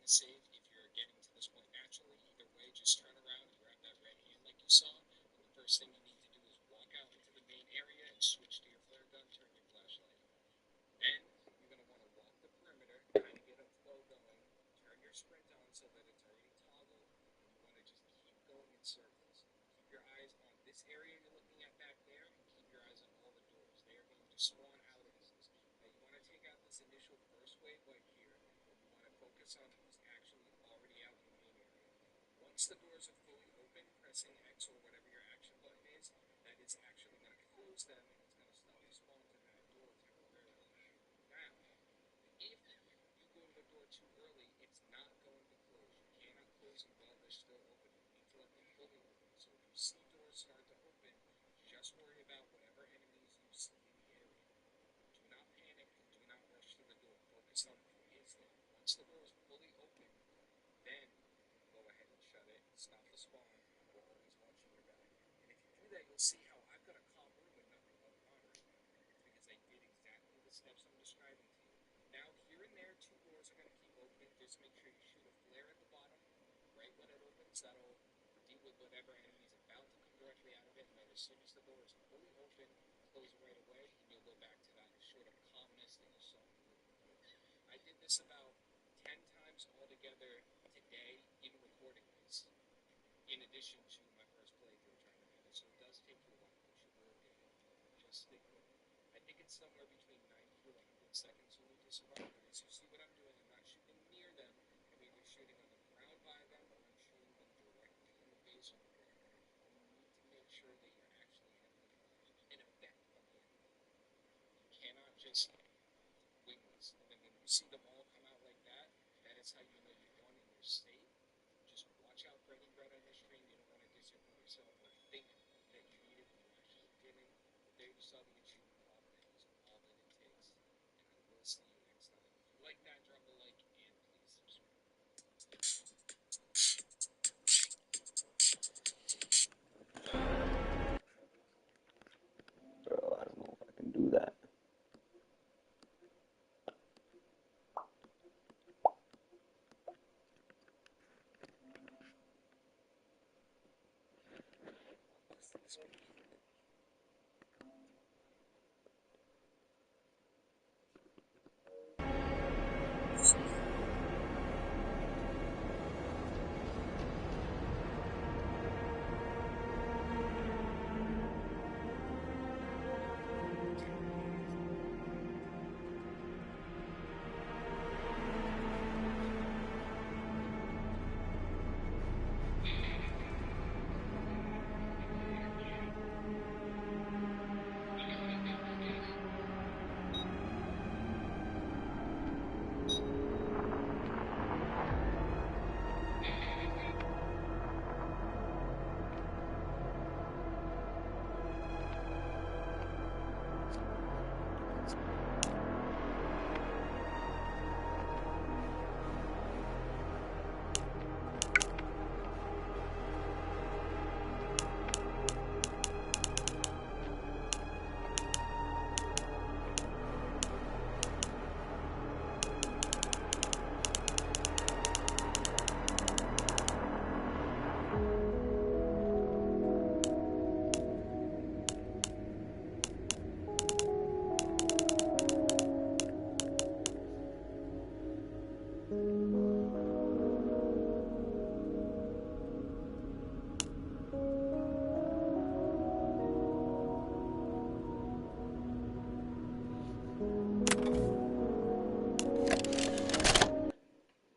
to save if you're getting to this point naturally. Either way, just turn around, grab that red hand like you saw, and the first thing you need to do is walk out into the main area and switch to your flare gun, turn your flashlight on. Then you're going to want to walk the perimeter, kind of get a flow going, turn your sprint on so that it's already toggled, and you want to just keep going in circles. Keep your eyes on this area you're looking at back there, and keep your eyes on all the doors. They are going to spawn out as this. Now you want to take out this initial first wave right here, and you want to focus on who's actually already out in the main area. Once the doors are fully open, pressing X or whatever your action button is, that is actually going to close them, and it's going to stop the spawn to that door temporarily. Now, if you go to the door too early, it's not going to close. You cannot close them while they're still open. You need to let them fully open. So if you see doors start to open, just worry about whatever enemies you see in the area. Do not panic and do not rush to the door. Focus on who is there. Once the door is fully open, then go ahead and shut it, stop the spawn, and we're always watching your back. And if you do that, you'll see how I've got a calm room with nothing going on right now. It's because I did exactly the steps I'm describing to you. Now, here and there, two doors are going to keep opening. Just make sure you shoot a flare at the bottom right when it opens. That'll deal with whatever enemy's about to come directly out of it. And then as soon as the door is fully open, close it right away, and you'll go back to that sort of calmness that you saw in the movie. I did this about 10 times altogether today in recording this, in addition to my first playthrough trying to do this. So it does take you a while, but you will get it. Just stick with it. I think it's somewhere between 90 to 100 seconds you need to survive. But as you see what I'm doing, I'm not shooting near them. I'm either shooting on the ground by them or I'm shooting them directly in the base of the wall. And you need to make sure that you're actually having an effect on the enemy. You cannot just wing this. And then when you see them all come out like that, that is how you know you've won and you're safe. Just watch out for any red on your screen. You don't want to disappoint yourself or think that you need it when you actually didn't. But there you saw the achievement pop. That is all that it takes. And I will see you next time. If you like that, drop a like and please subscribe. Bro, I don't know if I can do that.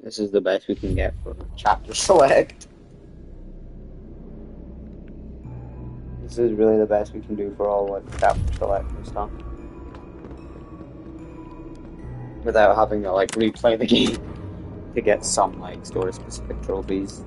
This is the best we can get for chapter select. This is really the best we can do for all like chapter select and stuff. Without having to like replay the game to get some like story specific trophies.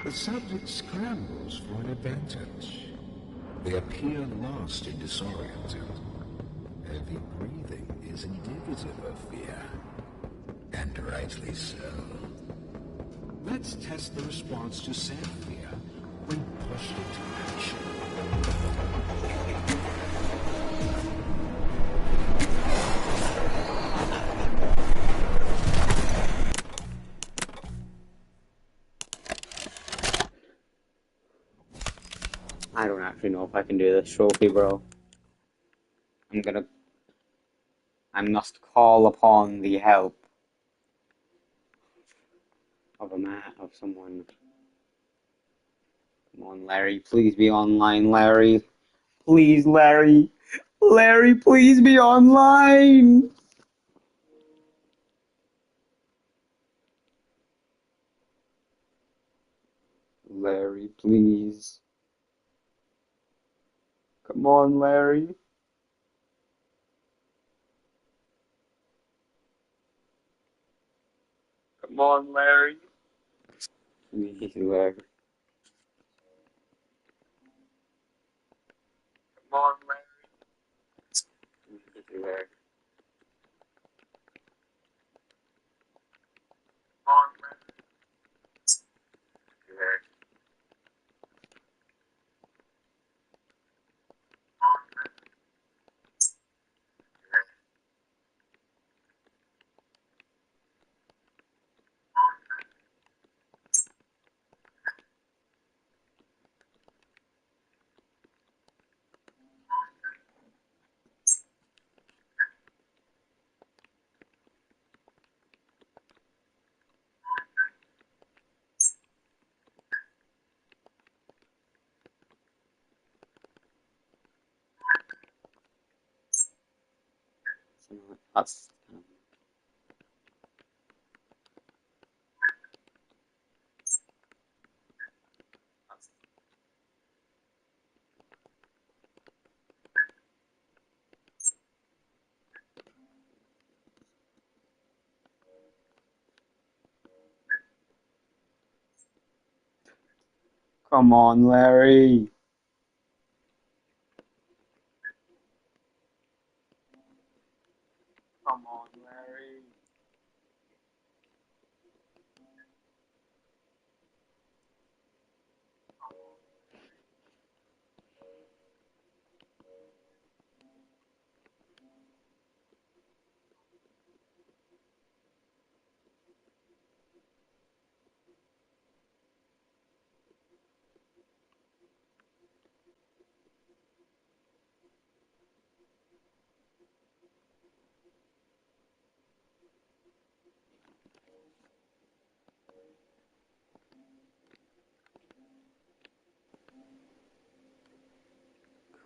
The subject scrambles for an advantage. They appear lost and disoriented. Heavy breathing is indicative of fear. And rightly so. Let's test the response to said fear when pushed into action. I don't actually know if I can do this trophy, bro. I must call upon the help of someone. Come on, Larry, please be online, Larry. Please, Larry. Larry, please be online. Larry, please. Come on, Larry. Come on, Larry. Please, Larry. Come on, Larry. Please, Larry. Come on, Larry. That's Come on, Larry. Come on, Larry.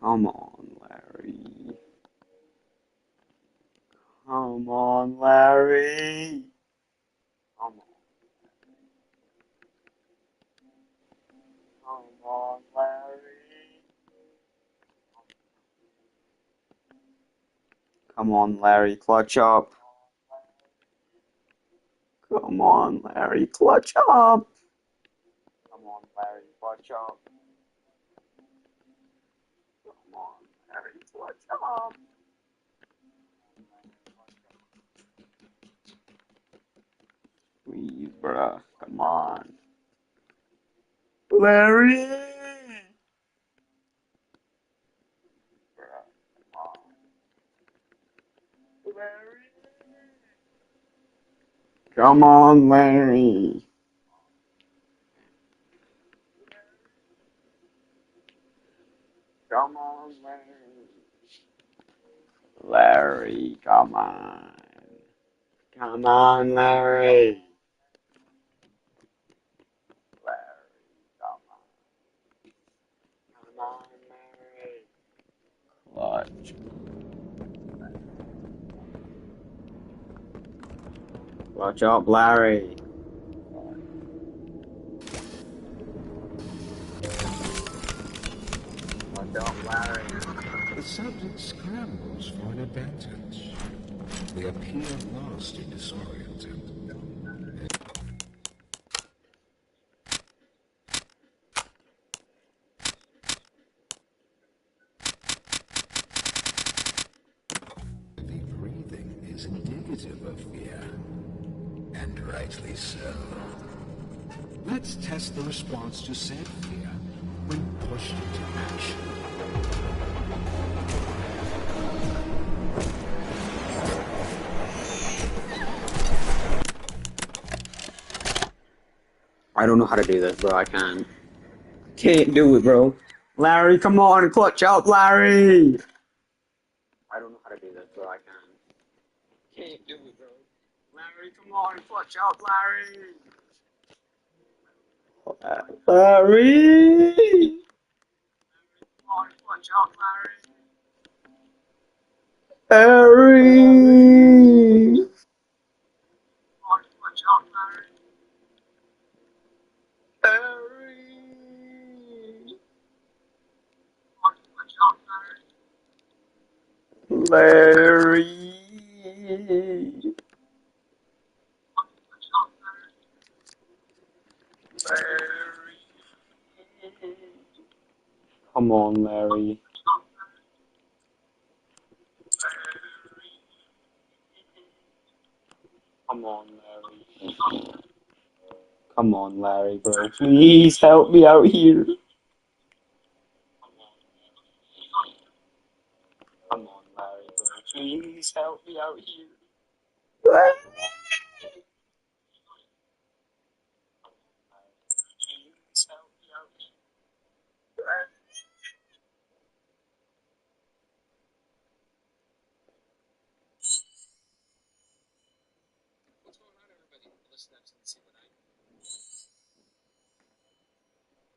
Come on, Larry. Come on, Larry. Come on. Come on, Larry. Come on, Larry, clutch up. Come on, Larry, clutch up. Come on, Larry, clutch up. Come on, Larry, clutch up. Please, bruh, come on. Larry! Bruh, come on. Larry! Come on, Larry. Come on, Larry. Larry, come on. Come on, Larry. Larry, come on. Come on, Larry. Clutch. Clutch up, Larry. Clutch up, Larry. The subject scrambles for an advantage. They appear lost and disoriented. The breathing is indicative of fear, and rightly so. Let's test the response to said fear when pushed into action. I don't know how to do this, bro. I can't do it, bro. Larry, come on, clutch up, Larry. I don't know how to do this, bro. I can't do it, bro. Larry, come on, clutch up, Larry. Larry. Come on, clutch up, Larry. Larry. Come on, clutch up, Larry. Larry. Come on, clutch up, Larry. Larry. Larry. Come on, Larry. Come on, Larry. Come on, Larry, bro. Please help me out here. Come on, Larry, bro. Please help me out here. Please help me out here. What's going on, everybody? All the steps and see what I do.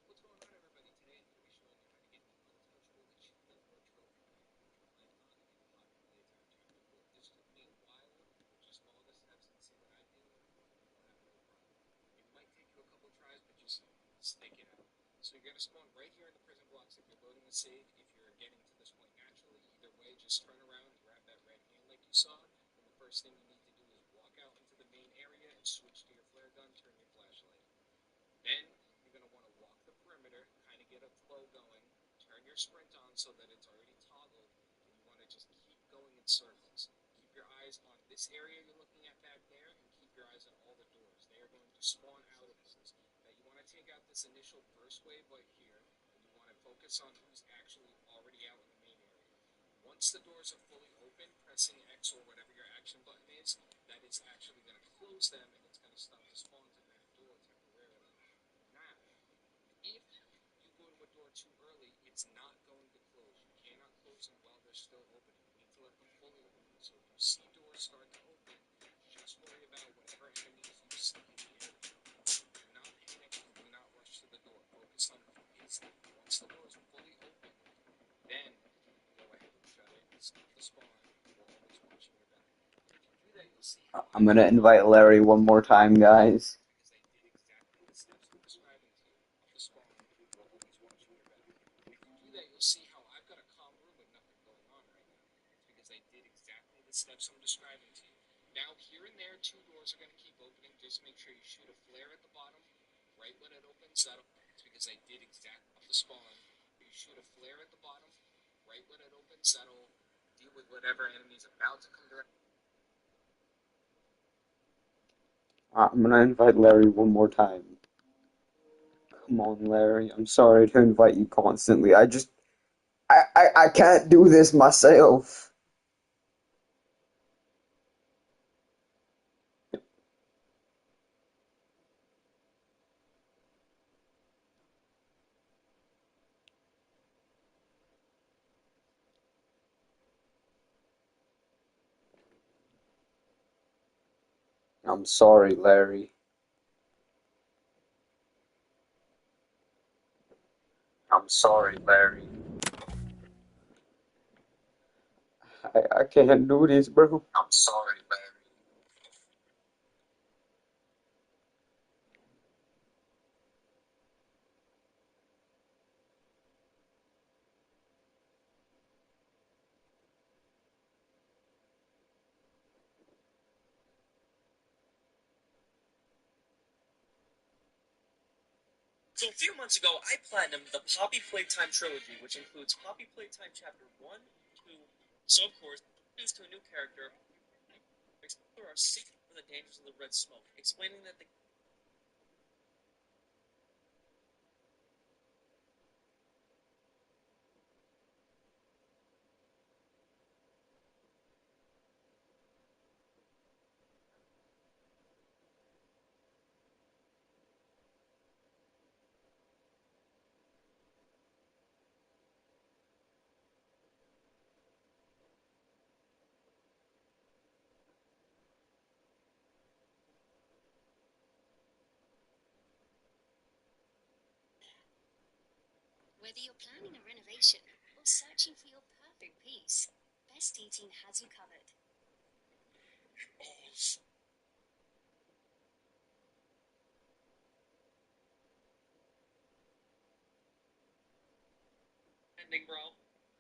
What's going on, everybody? Today I'm going to be showing you how to get the untouchable achievement or trophy for playing on and unlock Playtime Chapter 4. This took me a while, but just follow the steps and see what I do, and you'll have no problem. It might take you a couple tries, but just stick it out. So you're going to spawn right here in the prison blocks if you're loading a save. If you're getting to this point naturally, either way, just turn around and grab that red hand like you saw. And the first thing you need to do is walk out into the main area and switch to your flare gun, turn your flashlight on. Then you're going to want to walk the perimeter, kind of get a flow going, turn your sprint on so that it's already toggled, and you want to just keep going in circles. Keep your eyes on this area you're looking at back there, and keep your eyes on all the doors. They are going to spawn out of those. Now you want to take out this initial burst wave right here, and you want to focus on who's actually already out in the main area. Once the doors are fully open, pressing X or whatever your action button is, that is actually going to close them, and it's going to stop the spawn to that door temporarily. Now, if you go to a door too early, it's not going to close. You cannot close them while they're still opening. You need to let them fully open. So if you see doors start to open, just worry about whatever enemies you see in the area. Do not panic and do not rush to the door. Focus on who is there. Once the door is fully open, then I'm gonna invite Larry one more time, guys. because I did exactly the steps I'm describing to you of the spawn will always watch your back. If you do that, you'll see how I've got a calm room with nothing going on right now. It's because I did exactly the steps I'm describing to you. Now, here and there, two doors are going to keep opening. Just make sure you shoot a flare at the bottom. Right when it opens, it's because I did exactly the spawn. You shoot a flare at the bottom. Right when it opens, that'll deal with whatever enemy's about to come direct. I'm gonna invite Larry one more time. Come on, Larry. I'm sorry to invite you constantly. I can't do this myself. I'm sorry, Larry. I'm sorry, Larry. I can't do this, bro. I'm sorry, Larry. So a few months ago, I platinumed the Poppy Playtime trilogy, which includes Poppy Playtime Chapter 1, 2. So of course, introduced to a new character, explore our secret for the dangers of the red smoke, explaining that the Whether you're planning a renovation or searching for your perfect piece, Best Eating has you covered. ending, bro.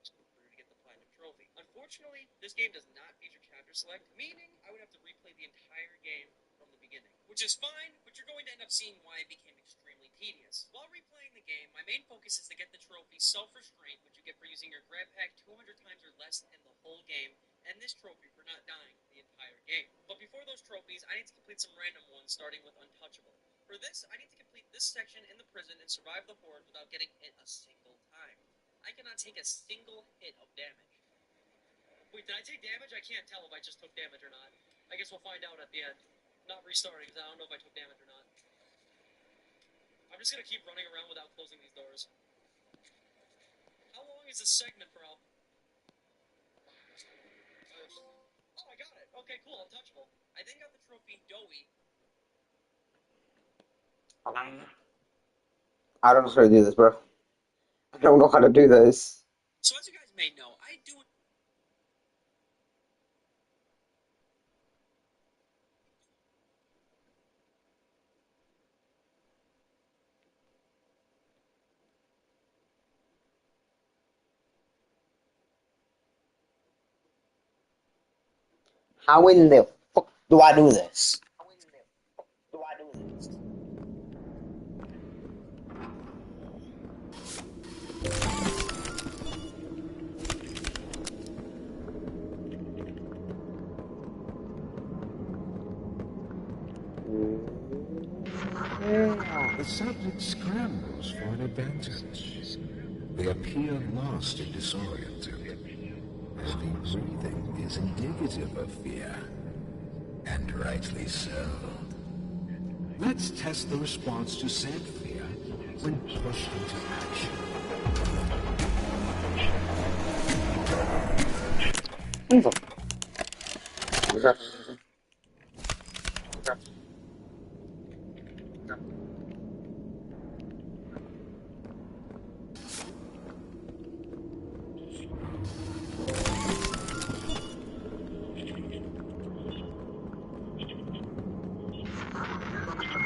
To get the platinum trophy. Unfortunately, this game does not feature chapter select, meaning I would have to replay the entire game from the beginning. Which is fine, but you're going to end up seeing why it became extremely tedious. While replaying the game, my main focus is to get the trophy Self-Restraint, which you get for using your grab pack 200 times or less in the whole game, and this trophy for not dying the entire game. But before those trophies, I need to complete some random ones, starting with Untouchable. For this, I need to complete this section in the prison and survive the horde without getting hit a single time. I cannot take a single hit of damage. Wait, did I take damage? I can't tell if I just took damage or not. I guess we'll find out at the end. I'm not restarting because I don't know if I took damage or not. I'm just gonna keep running around without closing these doors. How long is this segment, bro? Oh, I got it. Okay, cool. Untouchable. I then got the trophy Doughy. I don't know how to do this, bro. I don't know how to do this. So as you guys may know, I do How in the fuck do I do this? The subject scrambles for an advantage. They appear lost and disoriented. Heavy breathing is indicative of fear, and rightly so. Let's test the response to said fear when pushed into action.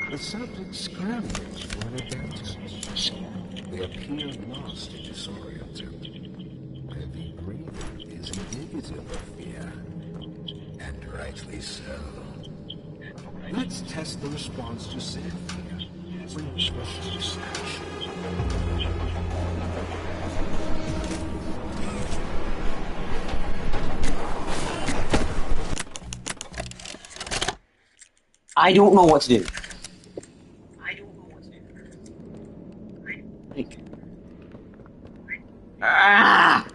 The subject scrambles for an advantage. They appear lost and disoriented. Heavy breathing is indicative of fear, and rightly so. Let's test the response to said fear when pushed to action. I don't know what to do. Like, ah!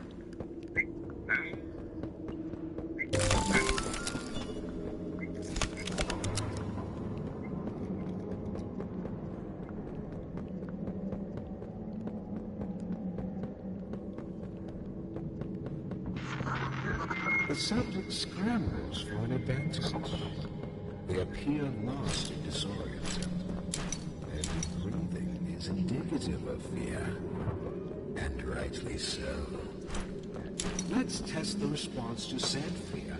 The subject scrambles for an advantage. They appear lost and disoriented. Heavy breathing is indicative of fear, and rightly so. Let's test the response to said fear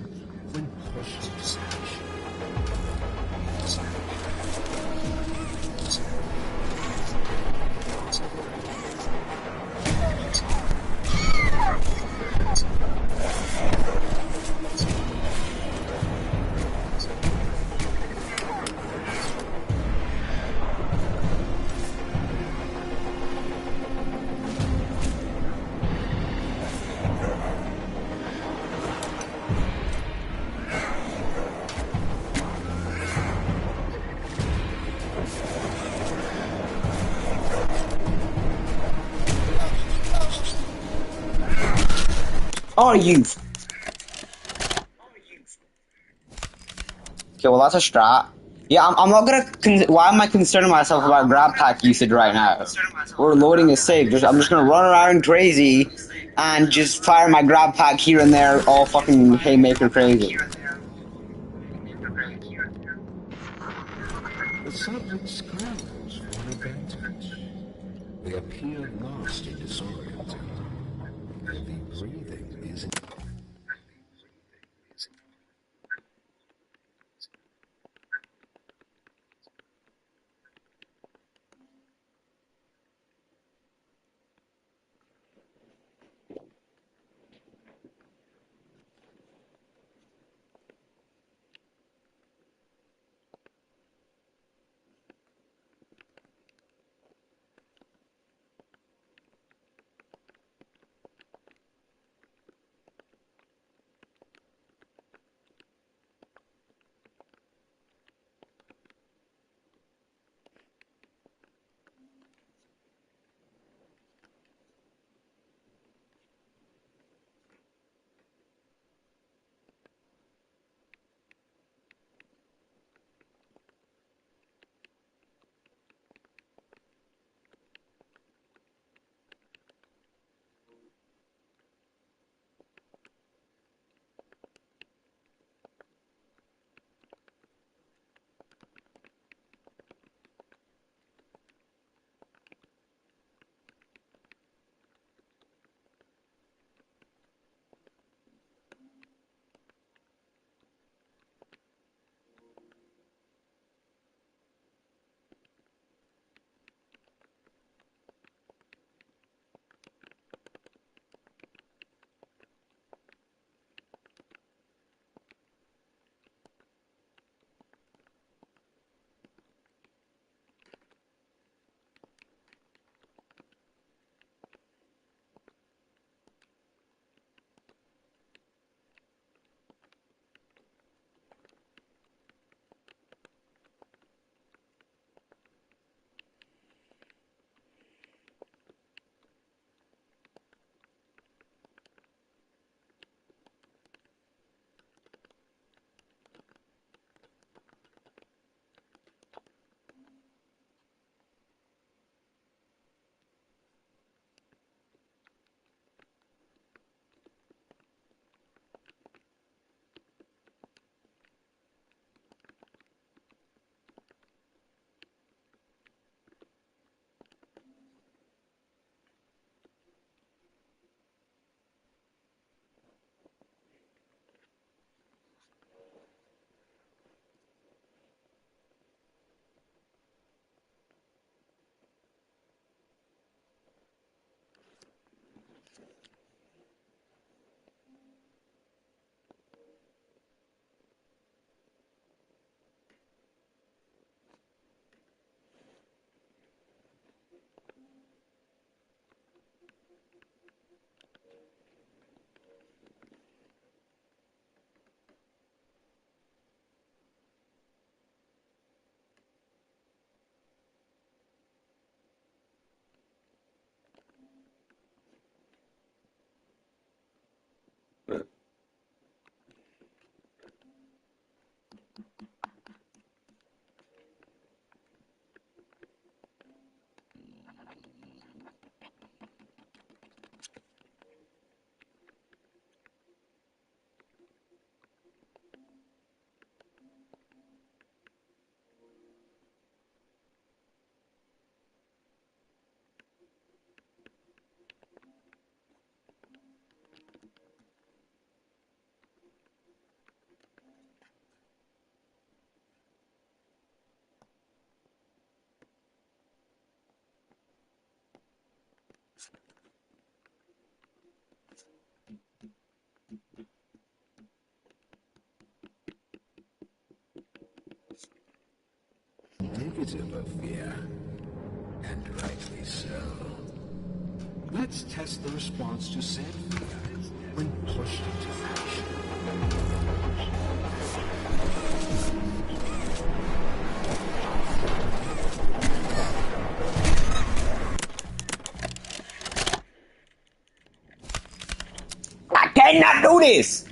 when pushed to action. Are you? Okay, well that's a strat. Yeah, I'm not gonna. Why am I concerning myself about grab pack usage right now? We're loading a sig. I'm just gonna run around crazy and just fire my grab pack here and there, all fucking haymaker crazy. The subject scrambles for an advantage. They appear lost and disoriented. Heavy breathing is indicative of fear, and rightly so. Let's test the response to said fear when pushed into action. I cannot do this!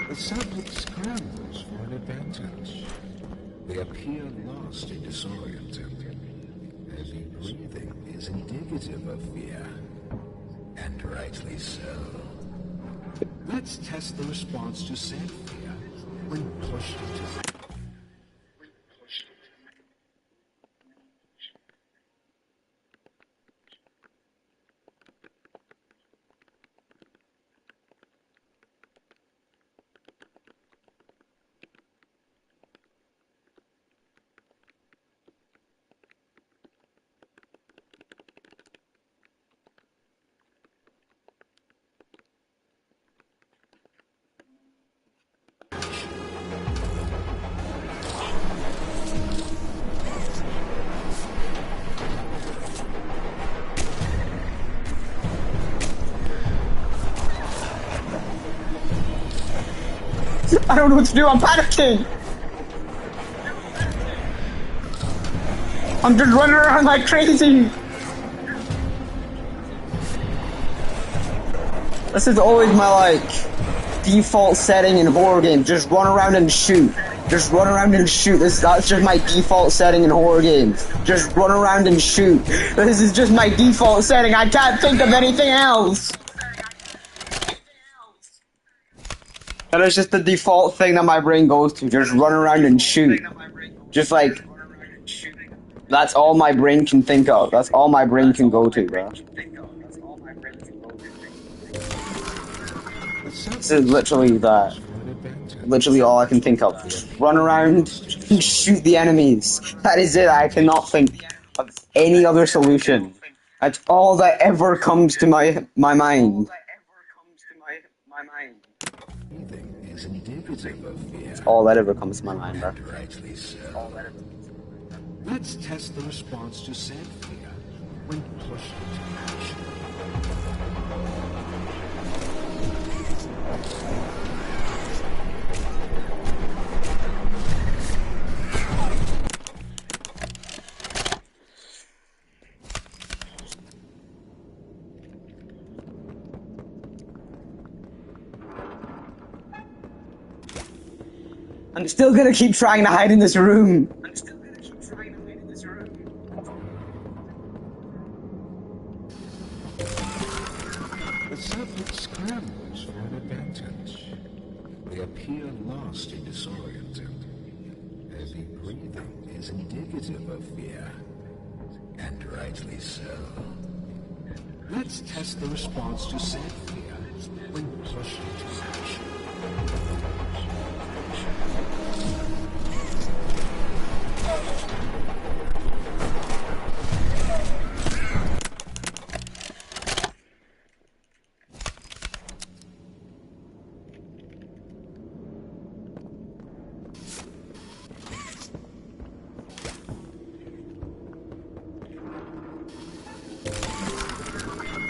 The subject scrambles for an advantage. They appear lost and disoriented. Heavy breathing is indicative of fear, and rightly so. Let's test the response to said fear when pushed into action. I don't know what to do, I'm panicking! I'm just running around like crazy! This is always my, like, default setting in horror games. Just run around and shoot. Just run around and shoot. That's just my default setting in horror games. Just run around and shoot. This is just my default setting. I can't think of anything else! That is just the default thing that my brain goes to. Just run around and shoot. Just like... That's all my brain can think of. That's all my brain can go to, bro. This is literally that. Literally all I can think of. Just run around and shoot the enemies. That is it. I cannot think of any other solution. That's all that ever comes to my mind. Breathing is indicative of fear. That's all that ever comes to my mind, bro. And rightly so. Let's test the response to said fear when pushed into action. I'm still gonna keep trying to hide in this room. The subject scrambles for an advantage. They appear lost and disoriented. Heavy breathing is indicative of fear, and rightly so. Let's test the response to said fear when pushed into action.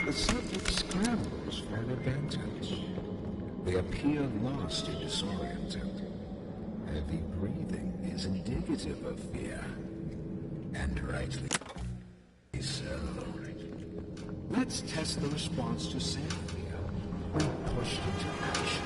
The subject scrambles for an advantage. They appear lost and disoriented. Heavy breathing is indicative of fear, and rightly so. Let's test the response to said fear when pushed into action.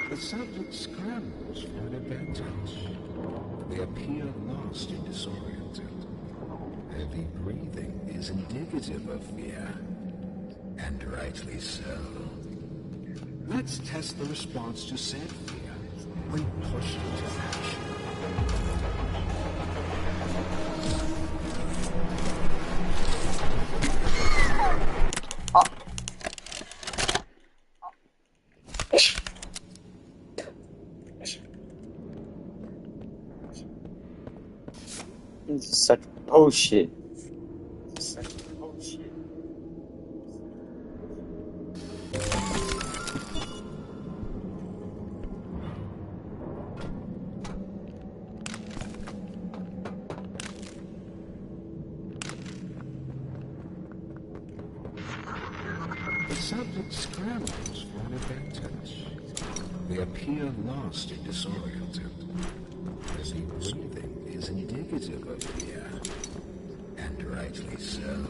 The subject scrambles for an advantage. They appear lost and disoriented. Heavy breathing is indicative of fear, and rightly so. Let's test the response to said fear when pushed into action. This is such bullshit. The subject scrambles for an advantage. They appear lost and disoriented. Heavy breathing is indicative of fear, and rightly so.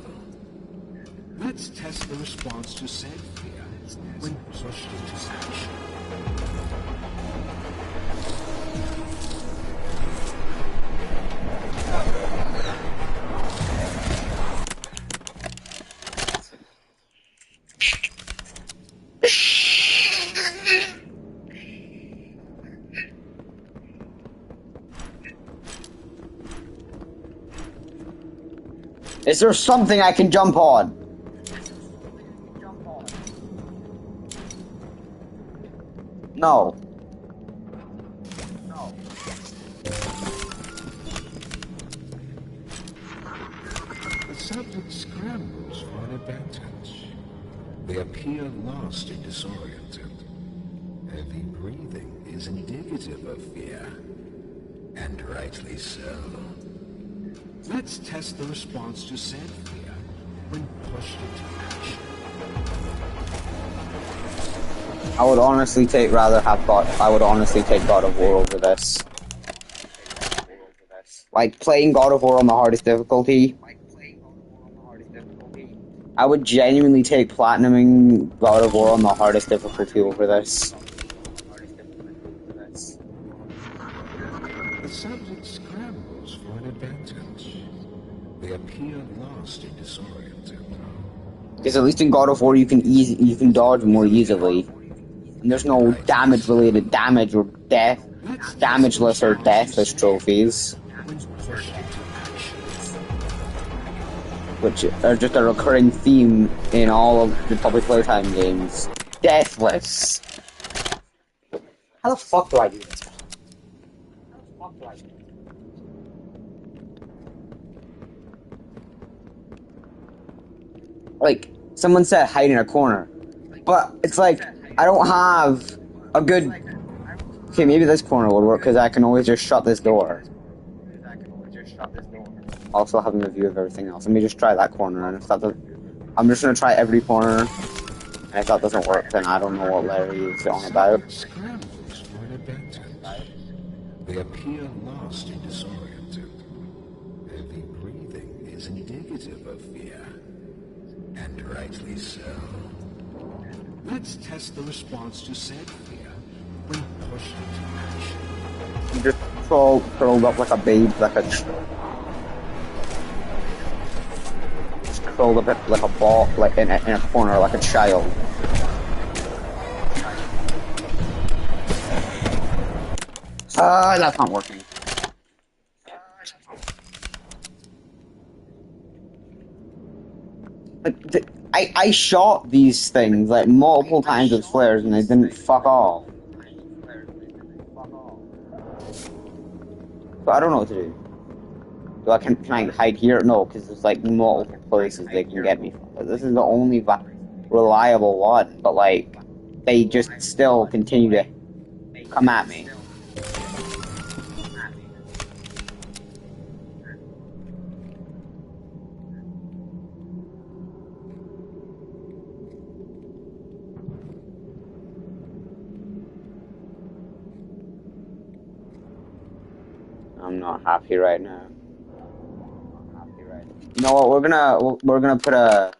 Let's test the response to said fear when pushed into action. Is there something I can jump on? No. The subject scrambles for an advantage. They appear lost and disoriented. Heavy breathing is indicative of fear, and rightly so. Let's test the response to said fear when pushed into action. I would honestly take God of War over this. Like playing God of War on the hardest difficulty. I would genuinely take platinuming God of War on the hardest difficulty over this. The subject scrambles for an advantage. They appear lost and disoriented. Because at least in God of War you can dodge more easily. And there's no damage related damage or death, damageless or deathless trophies. Which are just a recurring theme in all of the public Playtime games. Deathless. How the fuck do I do this? Like, someone said hide in a corner. But it's like, I don't have a good... Okay, maybe this corner would work because I can always just shut this door. Also having a view of everything else. Let me just try that corner, and if that doesn't... I'm just gonna try every corner, and if that doesn't work, then I don't know what Larry is on about. Scrambles for an advantage. They appear lost and disoriented. Heavy breathing is indicative of fear, and rightly so. Let's test the response to said fear when pushed into action. You just curled up like a babe, like a... Just curled up like a ball, like in a corner, like a child. That's not working. I shot these things like multiple times with flares and they didn't fuck off. So I don't know what to do. Can I hide here? No, because there's like multiple places they can get me from. But this is the only reliable one, but like, they just still continue to come at me. I'm not happy right now. You know what? We're gonna put a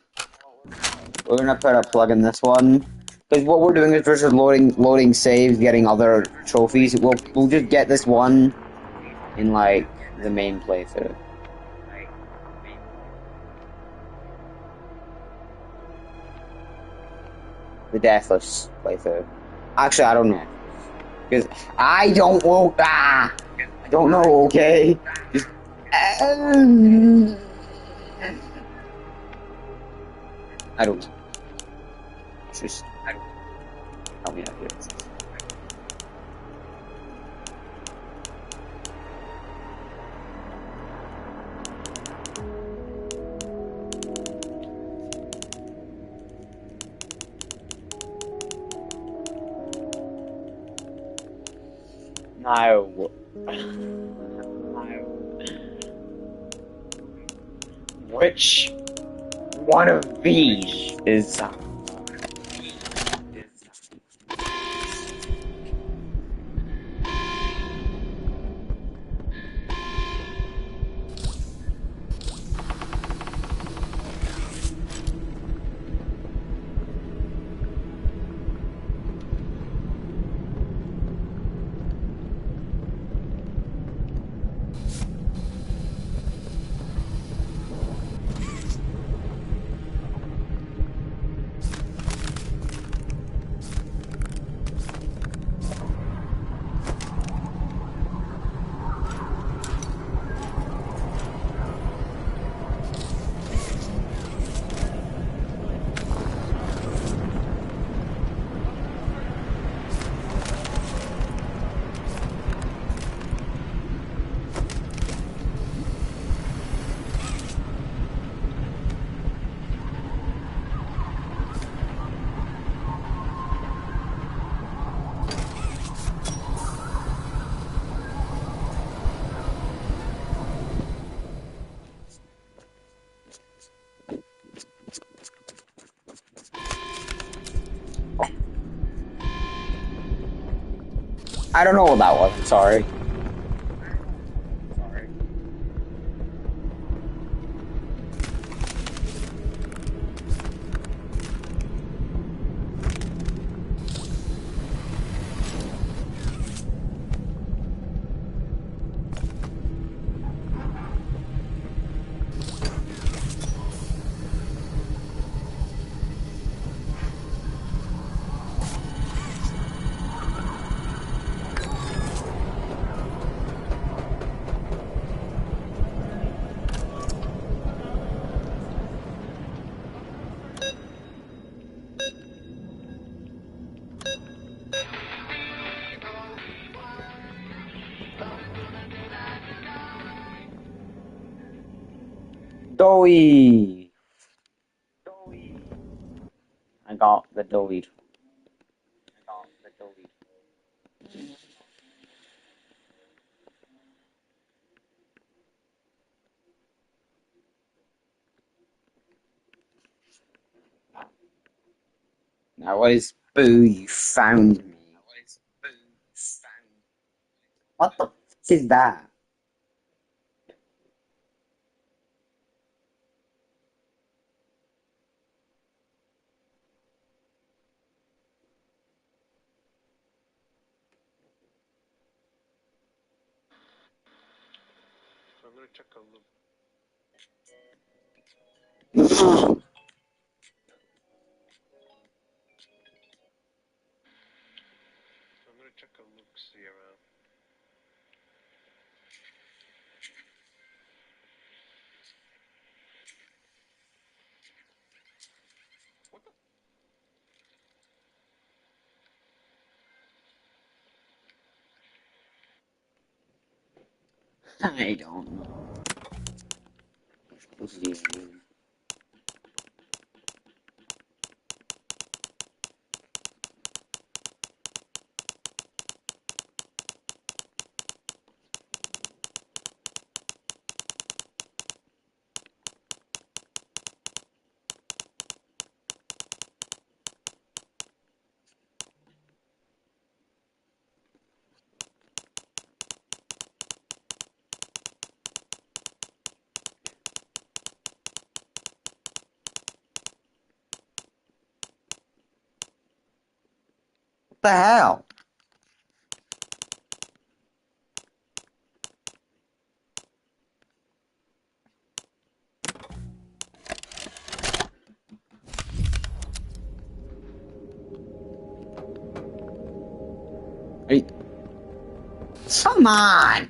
plug in this one because what we're doing is we're just loading saves, getting other trophies. We'll just get this one in like the main playthrough. the deathless playthrough. Actually, I don't know. Because I don't know. I don't know, okay? Just, I don't know. It's just, I don't know. Help me out here. No. Which one of these is I don't know what that was. I'm sorry. Doughy. I got the doughy. That was boo. You found me. What the f is that? I'm gonna check a look. I'm gonna check a look see around. I don't know. What the hell? Hey. Come on!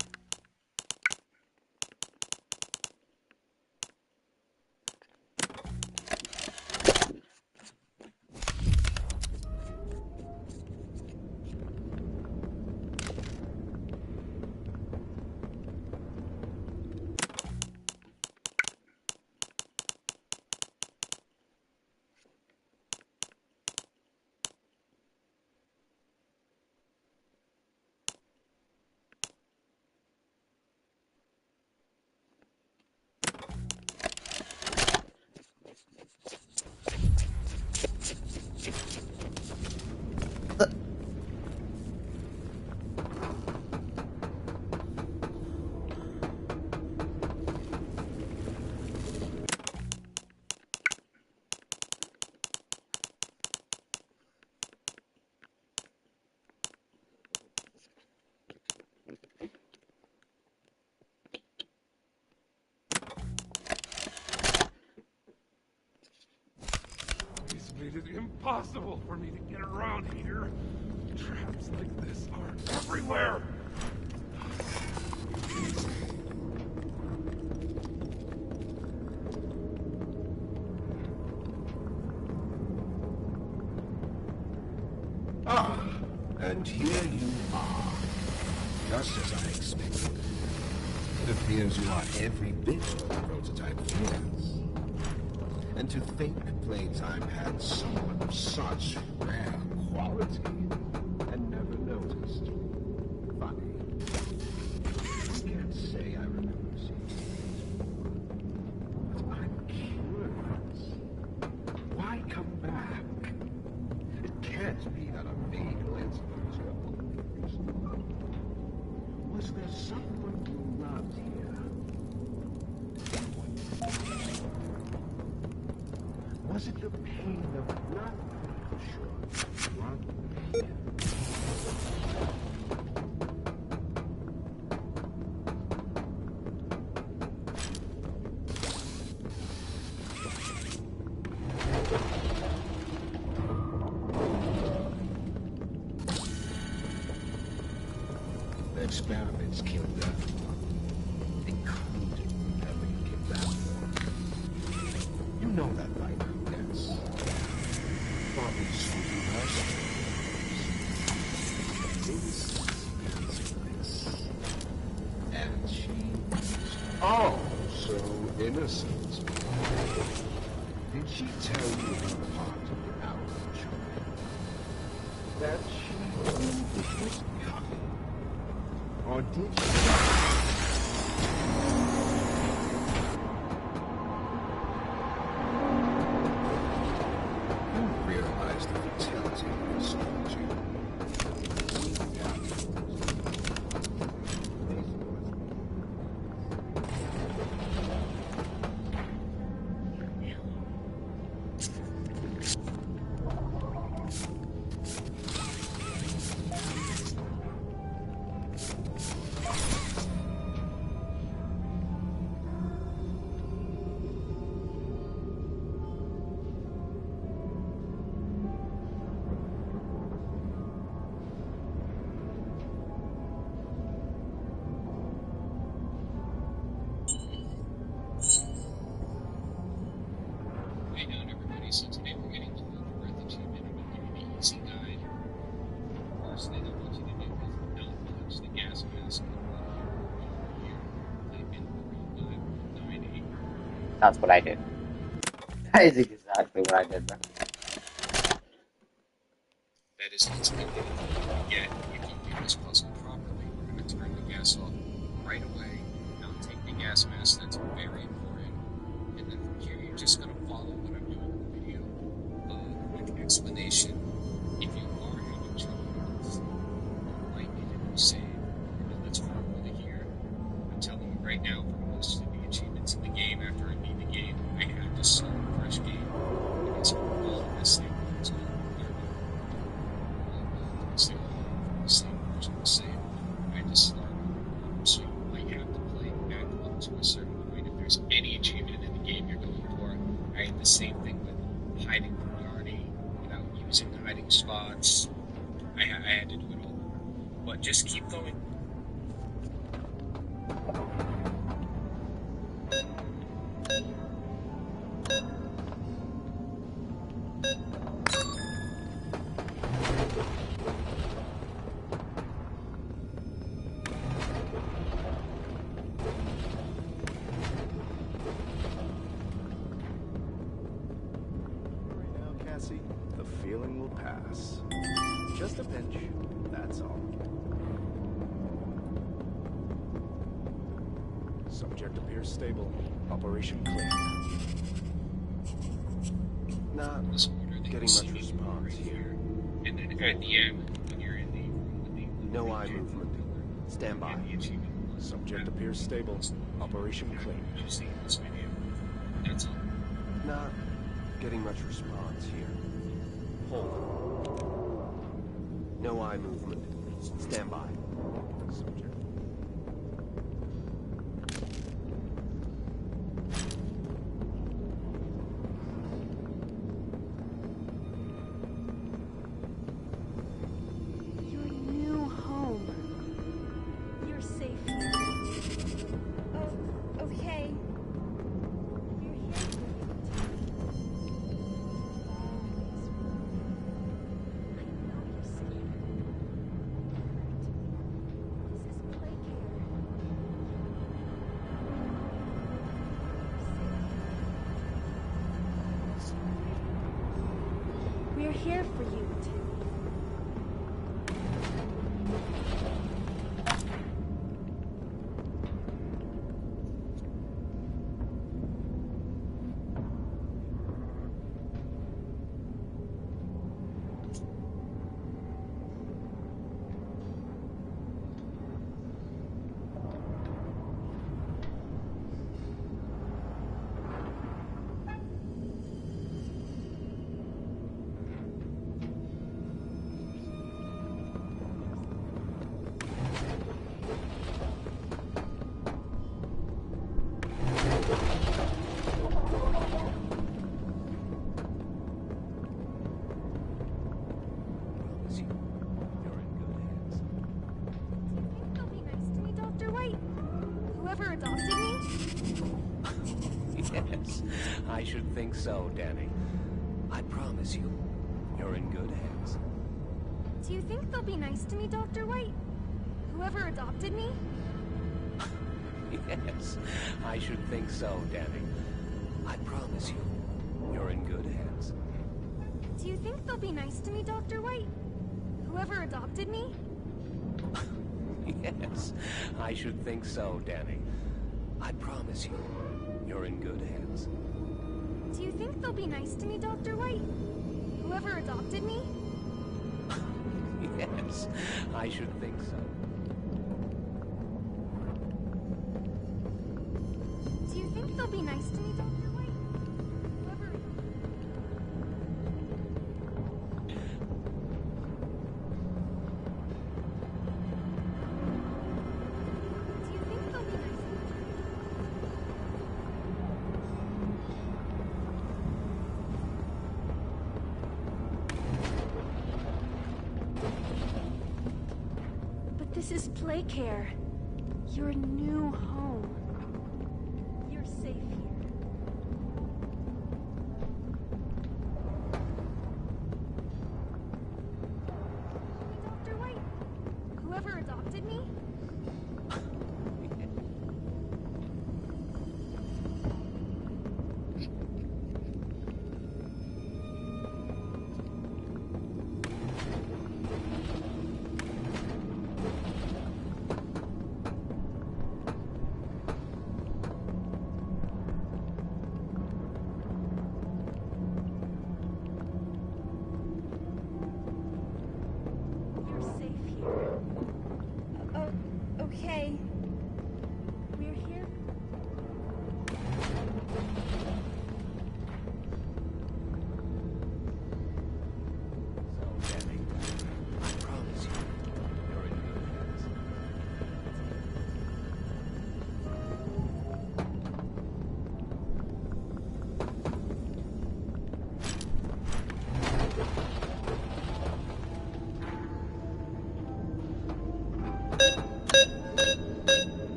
It's made it impossible for me to get around here. Traps like this are everywhere. Ah, and here you are. Just as I expected. It appears you are every bit what the prototype is. And to think Playtime had someone of such rare quality and never noticed. Funny. I can't say I remember seeing it, but I'm curious. Why come back? It can't be that a vague glance was your own. Was there someone you loved here? Was it the pain of not being sure? The experiments killed everyone, including whoever you kidnapped. You know that by now, yes? Probably something else. Innocence. And she was oh so innocent. Did she tell you her part of the outrage? That she knew it was coming? Or did she? You realize the futility of this strategy. Hey down everybody, so today we're getting to the Earth achievement. I'm going to give you the easy guide. First thing I want you to do is not touch the gas mask here. Type in 3598. That's what I did. That is exactly what I did, bro. That is ultimately the goal you get if you do this puzzle properly. We're going to turn the gas off right away, not take the gas mask, that's very important. And then from here, you're just going to follow what I'm doing in the video with explanation. If you are having trouble with this, you might need a new save. And let's fast forward here. I'm telling you right now, for most of the achievements in the game, after I beat the game, I have to start a fresh game. Because all of this thing is going to clear me. It's the same version of the same. I had to start over. So you might have to play back up to a certain point. If there's any achievement in the game you're going for, I had the same thing with hiding from Yarny without using hiding spots. I had to do it all over. But just keep going. Now, Cassie, the feeling will pass. Just a pinch, that's all. Subject appears stable. Operation clear. Not This order that getting you see much response right here. And then at the end, when you're in the room with the No eye movement. Stand by. and the achievement was Subject appears stable. Operation clear. you see in this video. That's all. Not getting much response here. Hold. No eye movement. Stand by. Subject. Your new home. You're safe here. Oh, okay. You're here for you. I know you're scared. This is play care. We're here for you, too. Promise you, you're in good hands. Do you think they'll be nice to me, Dr. White? Whoever adopted me? Yes, I should think so, Danny. I promise you, you're in good hands. Do you think they'll be nice to me, Dr. White? Whoever adopted me? Yes, I should think so, Danny. I promise you, you're in good hands. Do you think they'll be nice to me, Dr. White? Whoever adopted me? Yes, I should think so, Danny. I promise you, you're in good hands. Do you think they'll be nice to me, Dr. White? Whoever adopted me? Yes, I should think so. Do you think they'll be nice to me, Dr. White? Whoever... Do you think they'll be nice to me? But this is play care. Your new home. You're safe here. Dr. White, whoever adopted me?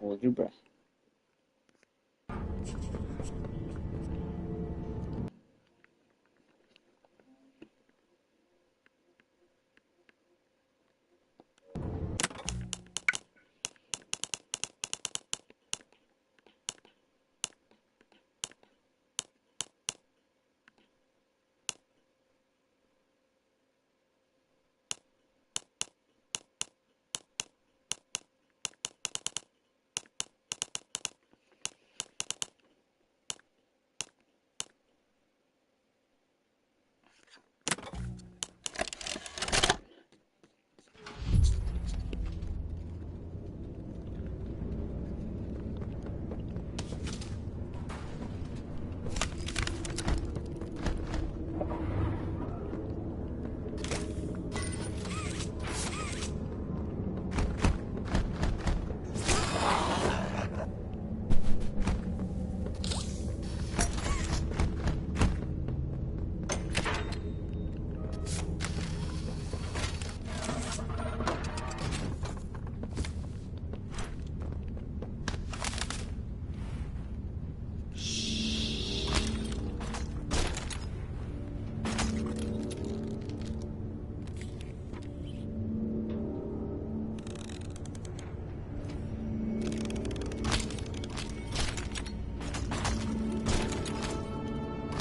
Hold your breath.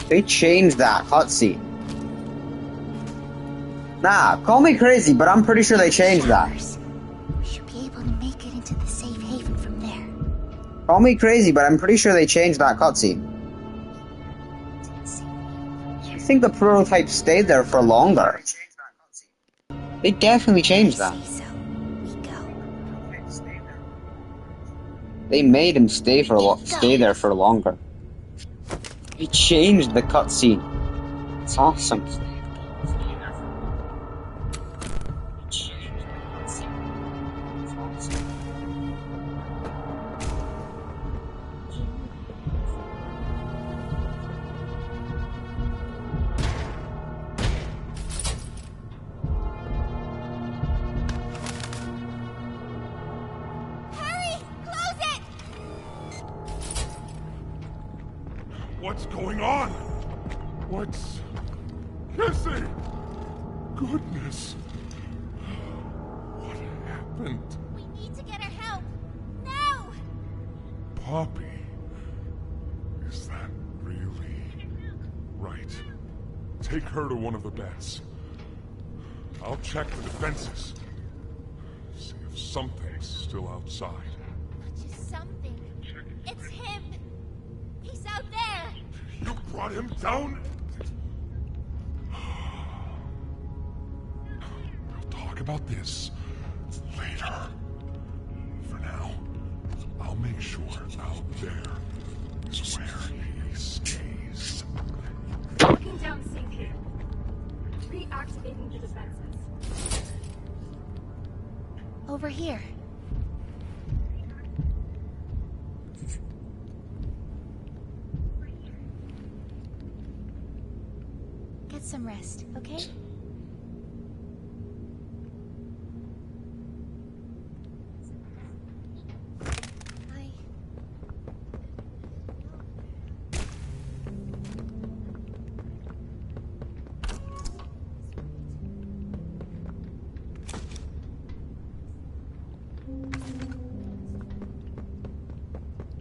They changed that cutscene. Nah, call me crazy, but I'm pretty sure they changed that. We should be able to make it into the safe haven from there. Call me crazy, but I'm pretty sure they changed that cutscene. I think the prototype stayed there for longer. They definitely changed that. So, we go. They made him stay there for longer. They changed the cutscene. It's awesome. What's going on? What's... Kissy! Goodness. What happened? We need to get her help. Now! Poppy. Is that really... Right. Take her to one of the beds. I'll check the defenses. See if something's still outside. Just something. It's him. He's out there. You brought him down? We'll talk about this later. For now, I'll make sure out there is where he stays. Locking down safety. Reactivating the defenses. Over here. Get some rest, okay?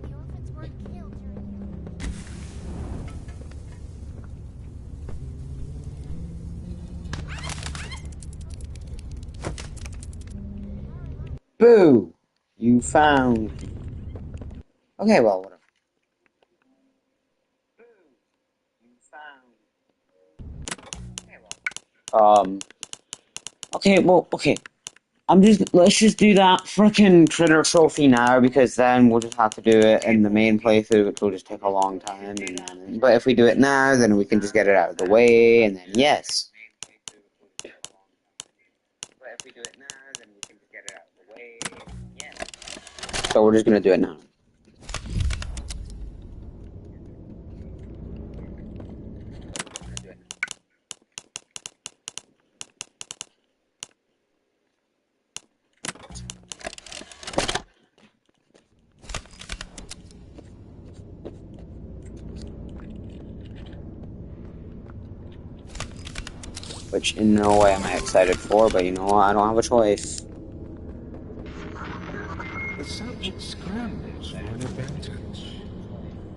The orphans weren't killed during it. Boo! You found... Okay, well, whatever. Okay, well, okay. Let's just do that frickin' critter trophy now, because then we'll just have to do it in the main playthrough, which will just take a long time, and then, but if we do it now, then we can just get it out of the way, and then yes. So we're just gonna do it now. which in no way am I excited for, but you know what, I don't have a choice. The subject scrambles for an advantage.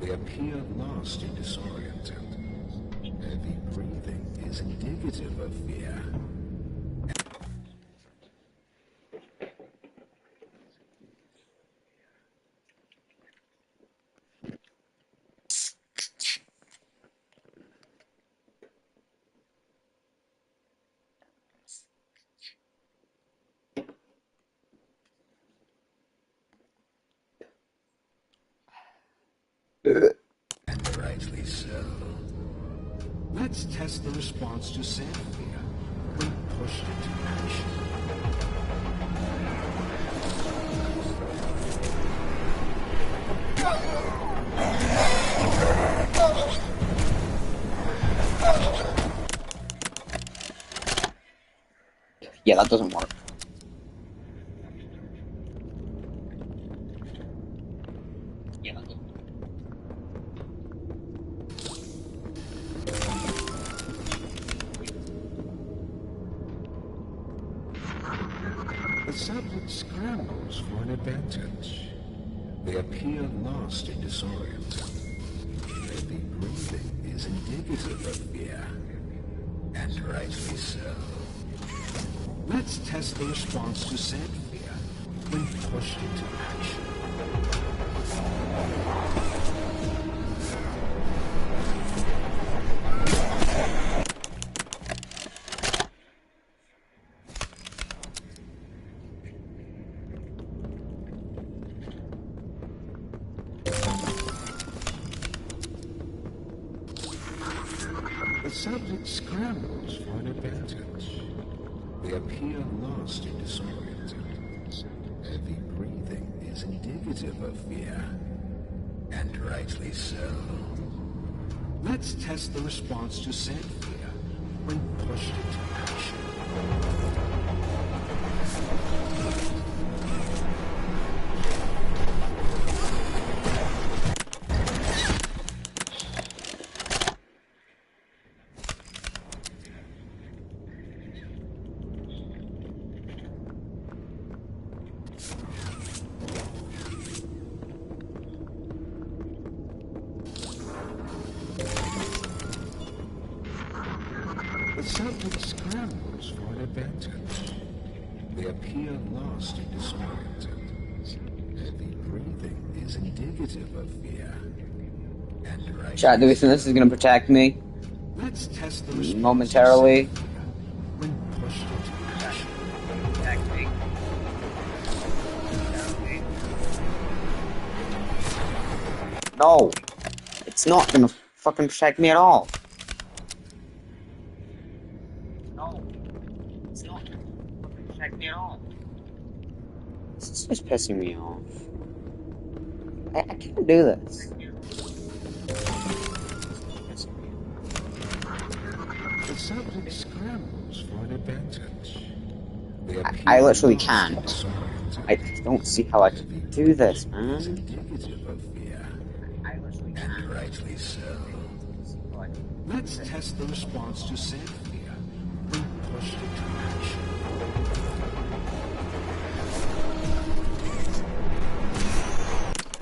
They appear lost and disoriented. Heavy breathing is indicative of fear. And rightly so. Let's test the response to said fear when pushed into action. Yeah, that doesn't work. The subject scrambles for an advantage. They appear lost and disoriented. Heavy breathing is indicative of fear. And rightly so. Let's test the response to said fear when pushed into action. The subject scrambles for an advantage. They appear lost and disoriented. Heavy breathing is indicative of fear. And rightly so. Let's test the response to said fear when pushed into action. The subject scrambles for an advantage. They appear lost and disoriented. Heavy breathing is indicative of fear. And right. Chat, do we think this is gonna protect me? Let's test the response Momentarily. when pushed into action. No! It's not gonna fucking protect me at all. No. It's not gonna fucking protect me at all. This is just pissing me off. I can't do this. The subject scrambles for an advantage. They I appear literally lost can't. and disoriented. I don't see how I can do this, Is man. indicative of fear. And rightly so. Let's test the response to said fear when pushed into action.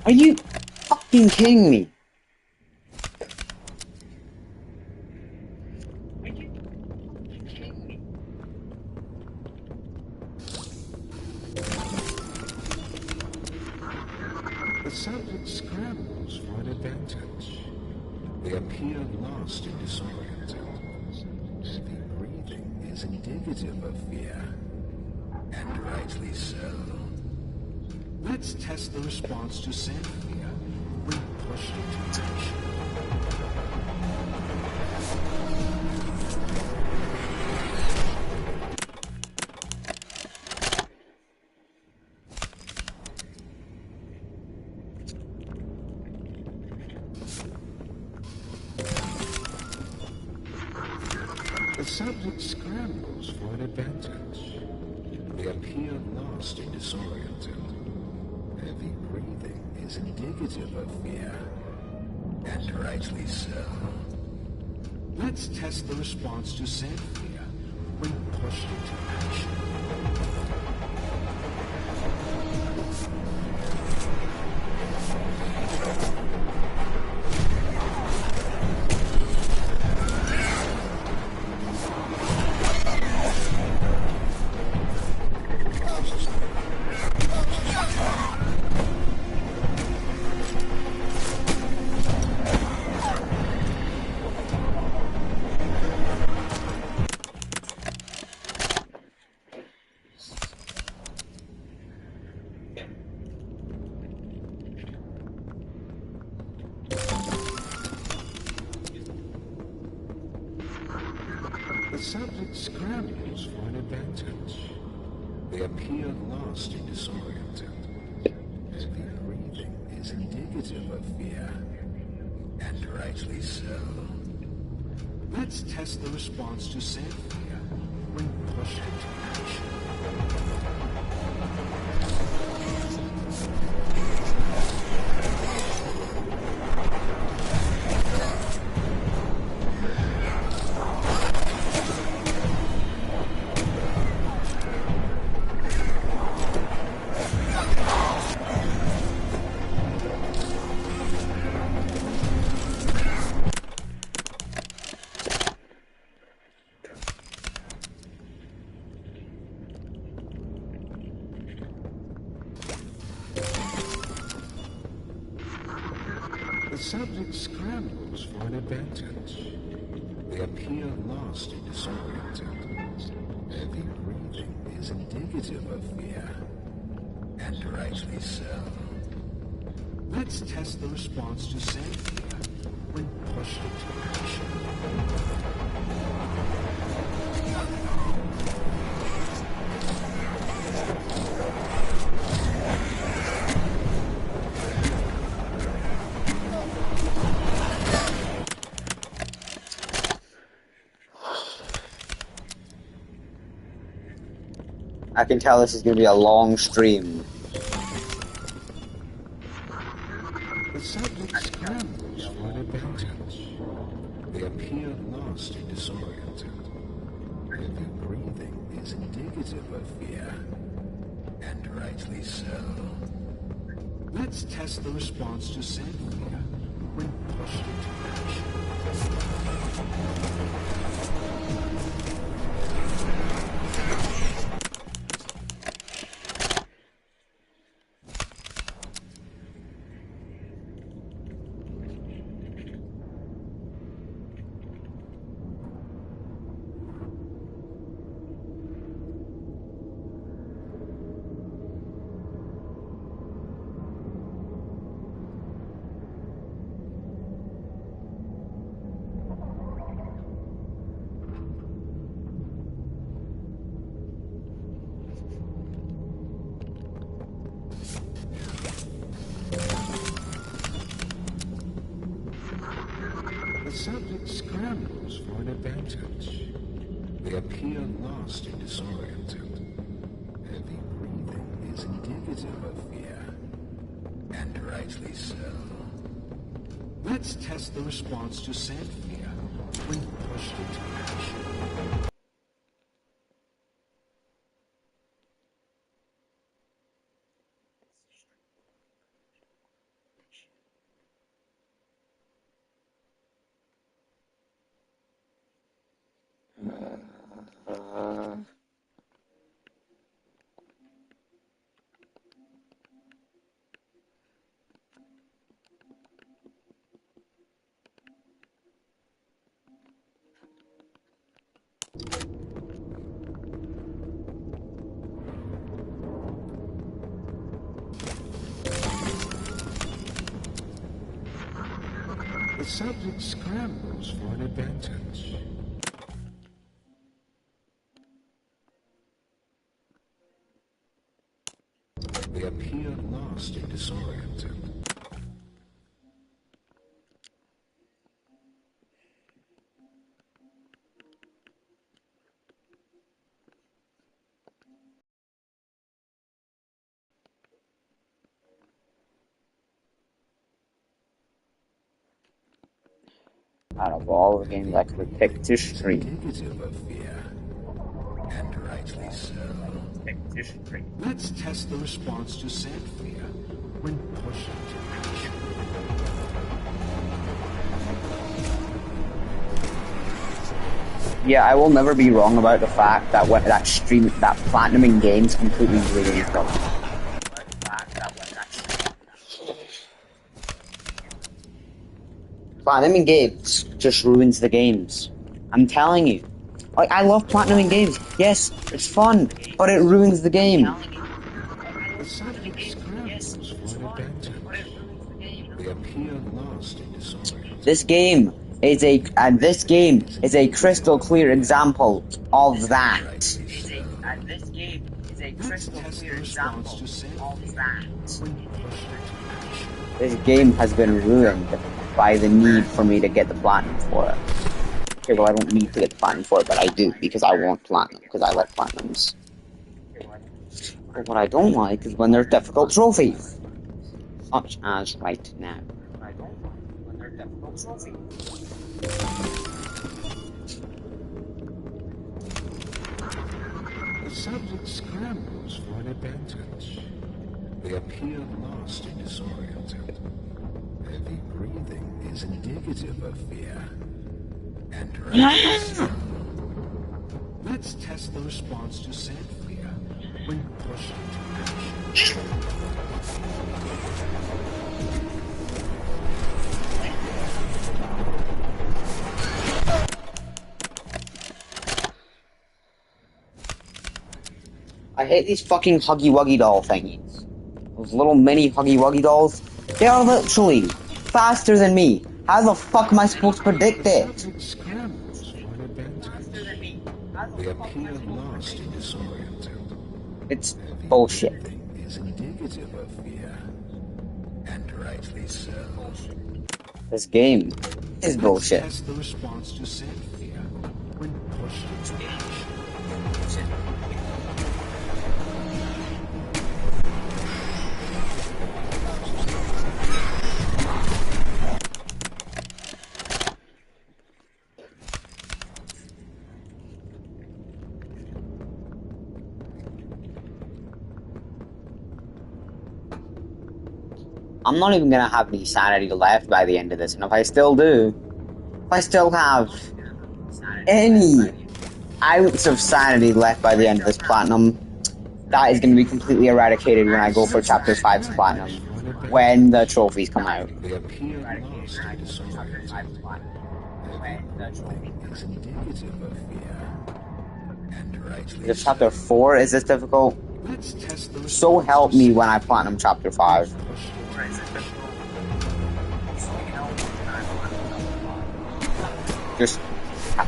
Are you fucking kidding me? The subject scrambles for an advantage. They appear lost and disoriented. Heavy breathing is indicative of fear. And rightly so. Let's test the response to said fear when pushed into action. The subject scrambles for an advantage. They appear lost and disoriented. Heavy breathing is indicative of fear. And rightly so. Let's test the response to said fear when pushed into action. The subject scrambles for an advantage. They appear lost and disoriented, and their breathing is indicative of fear, and rightly so. Let's test the response to said fear when pushed into action. The subject scrambles for an advantage. They appear lost and disoriented, and their breathing is indicative of fear, and rightly so. Let's test the response to said fear when pushed into action. I can tell this is going to be a long stream. The subject scrambles for an advantage. They appear lost and disoriented, and their breathing is indicative of fear, and rightly so. Let's test the response to said fear when pushed into action. The subject scrambles for an advantage. They appear lost and disoriented, and their breathing is indicative of fear, and rightly so. Let's test the response to said fear when pushed into action. The subject scrambles for an advantage. They appear lost and disoriented. Out of all the games I could pick to stream, Indicative of fear, Let's test the response to Xanthia when pushed into action. Yeah, I will never be wrong about the fact that when that platinuming games completely ruins them. Platinuming games just ruins the games. I'm telling you. Like, I love platinuming games. Yes, it's fun, but it ruins the game. The subject scrambles for an advantage. They appear lost and disoriented. This game is a crystal clear example of that. Let's test the response to Xanthia when pushed into action. This game has been ruined by the need for me to get the platinum for it. Okay, well, I don't need to get the platinum for it, but I do, because I want platinum, because I like platinums. But what I don't like is when there's difficult trophies. Such as right now. The subject scrambles for an advantage. They appear lost and disoriented. Heavy breathing is indicative of fear. And let's test the response to Xanthia when pushed into action. I hate these fucking Huggy Wuggy doll thingies. Those little mini Huggy Wuggy dolls. They are literally faster than me. How the fuck am I supposed to predict it? Scrambles for an advantage. They appear lost and disoriented. It's bullshit. Is indicative of fear. And rightly so. This game is bullshit. Let's test the response to Xanthia when pushed into action. I'm not even gonna have any sanity left by the end of this, and if I still do, if I still have any ounce of sanity left by the end of this platinum, that is gonna be completely eradicated when I go for Chapter 5's platinum, when the trophies come out. They appear lost and disoriented. Is indicative of fear. And rightly If Chapter 4 is this difficult, let's test the so help me when I platinum Chapter 5. Just,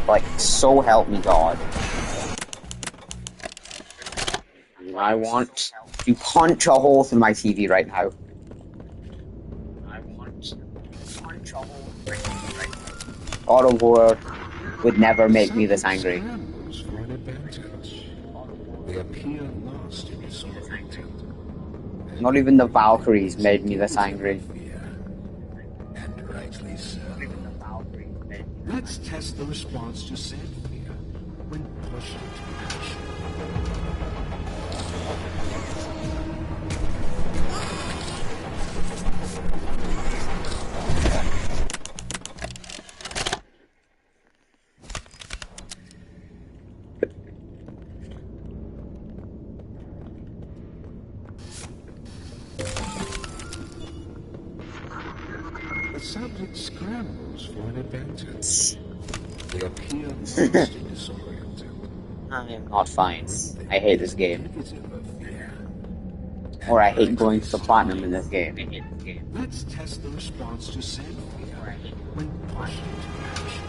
like, so help me God. I want to punch a hole through my TV right now. God of War would never make me this angry. For an advantage. They appear lost and disoriented. Not even the Valkyries made me this angry. And rightly so. Let's test the response to Xanthia when pushed into action. The subject scrambles for an advantage. They appear lost and disoriented. I am not fine. I hate this game. Or I hate going to the platinum in this game. Let's test the response to Xanthia when pushed into action.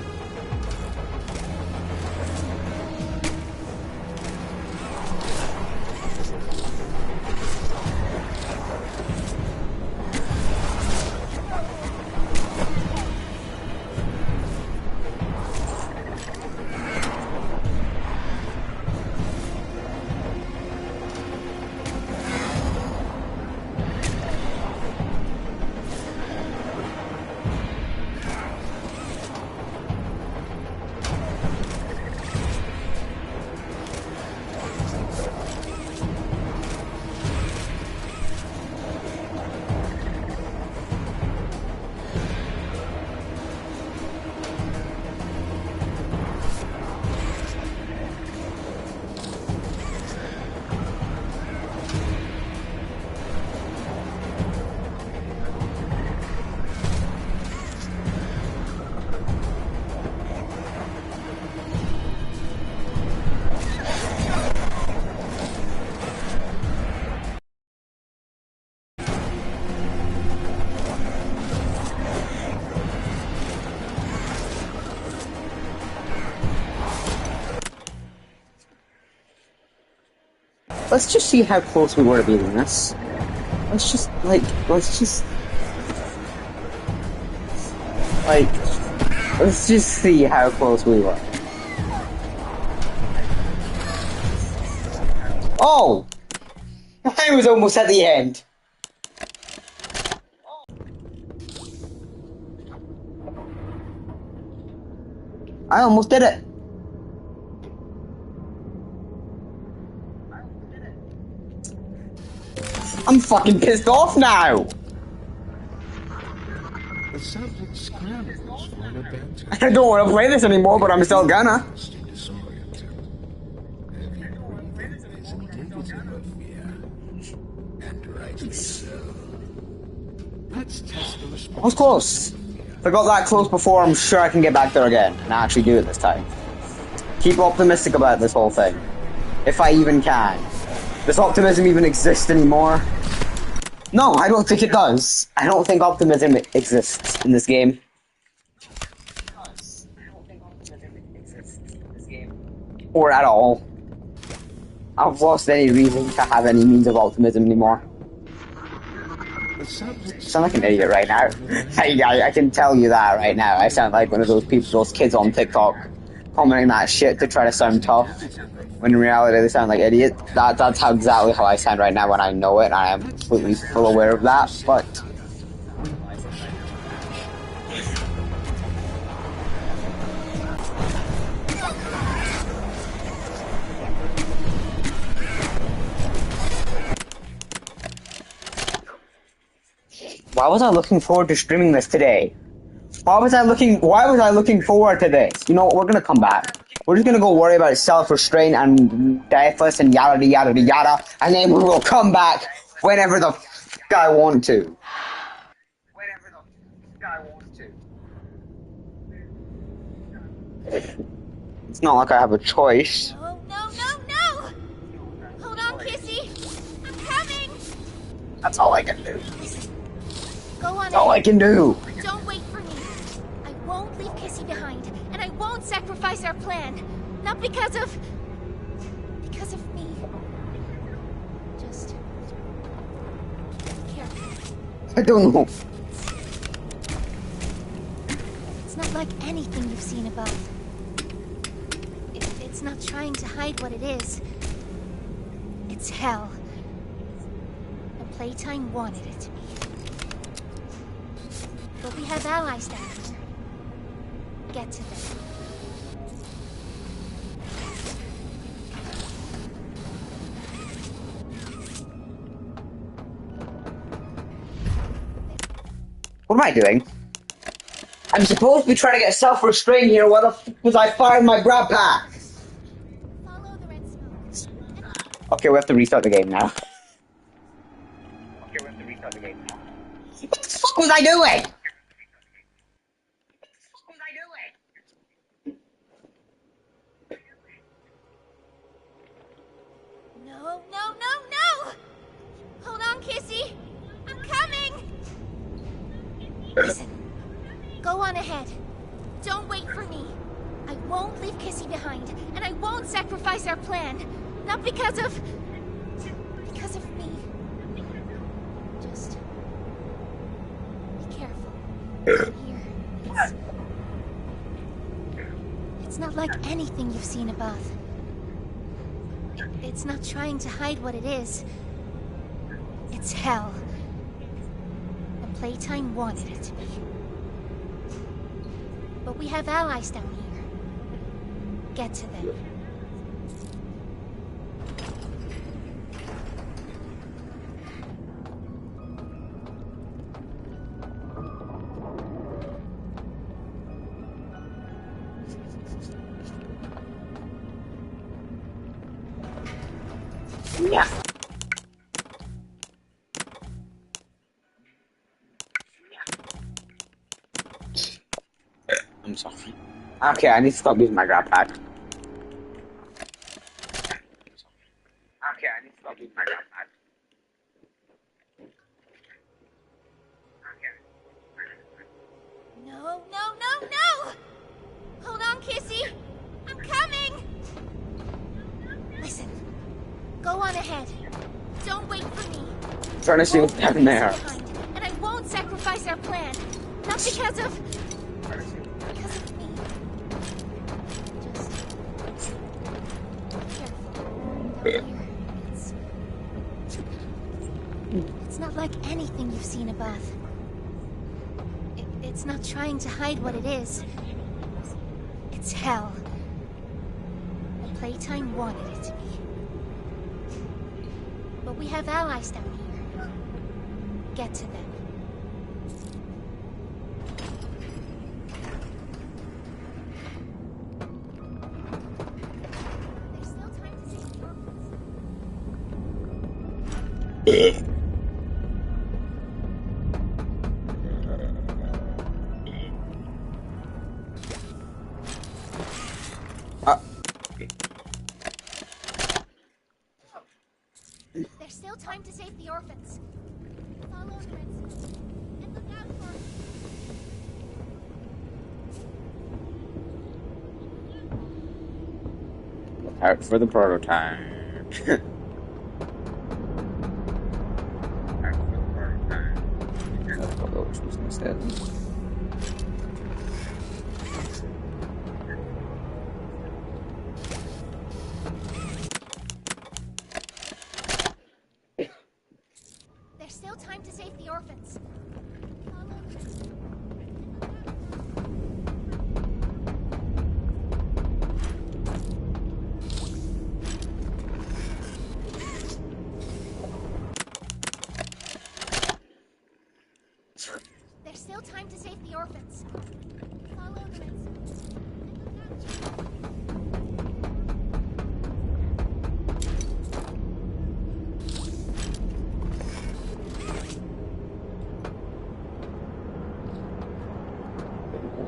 Let's just see how close we were to beating this. Let's just see how close we were. Oh! I was almost at the end. I almost did it. I'm fucking pissed off now. The subject scrambles for an advantage. I don't want to play this anymore, but I'm still gonna. Disoriented. Heavy breathing is indicative of fear. And rightly so. Let's test the response. I was close. If I got that close before, I'm sure I can get back there again and actually do it this time. Keep optimistic about this whole thing. If I even can. Does optimism even exist anymore? No, I don't think it does. I don't think optimism exists in this game. Or at all. I've lost any reason to have any means of optimism anymore. I sound like an idiot right now. I can tell you that right now. I sound like one of those people, those kids on TikTok, commenting that shit to try to sound tough, when in reality they sound like idiots. That's exactly how I sound right now when I know it, and I am completely full aware of that, but... Why was I looking forward to streaming this today? Why was I looking forward to this? You know what, we're gonna come back. We're just gonna go worry about self-restraint and deathless and yada yada yada, and then we will come back whenever the f*** I want to. Whenever the f*** I want to. It's not like I have a choice. No, no, no, no! Hold on, Kissy! I'm coming! That's all I can do. Go on. That's all I can do. Don't wait for me. I won't leave Kissy behind, and I won't sacrifice our plan. Not because of me. Just be careful. I don't know. It's not like anything you've seen above. It's not trying to hide what it is. It's hell. The Playtime wanted it to be. But we have allies down here. Get to them. What am I doing? I'm supposed to be trying to get self-restraint here. Why the f*** was I firing my grab pack? Follow the red smoke. Okay, we have to restart the game now. What the fuck was I doing? No, no, no, no! Hold on, Kissy! I'm coming! Listen, go on ahead. Don't wait for me. I won't leave Kissy behind, and I won't sacrifice our plan. Not because of me. Just be careful. Here, it's not like anything you've seen above. It's not trying to hide what it is. It's hell. The Playtime wanted it to be. But we have allies down here. Get to them. Yeah. I'm sorry. Okay, I need to stop using my grab pack. No, no, no, no! Hold on, Kissy! I'm coming! Listen, go on ahead. Don't wait for me. I'm trying to see what's happening there. And I won't sacrifice our plan. Not because of... because of me. Just... careful. It's not like anything you've seen above. It's not trying to hide what it is. It's hell. And Playtime wanted it to be. But we have allies down here. Get to them. There's still time to save the orphans. There's still time to save the orphans. Follow the red seal. And look out for... Out for the prototype. That's what those was instead. There's still time to save the orphans. Follow the red seal. There's still time to save the orphans. Follow the red seal.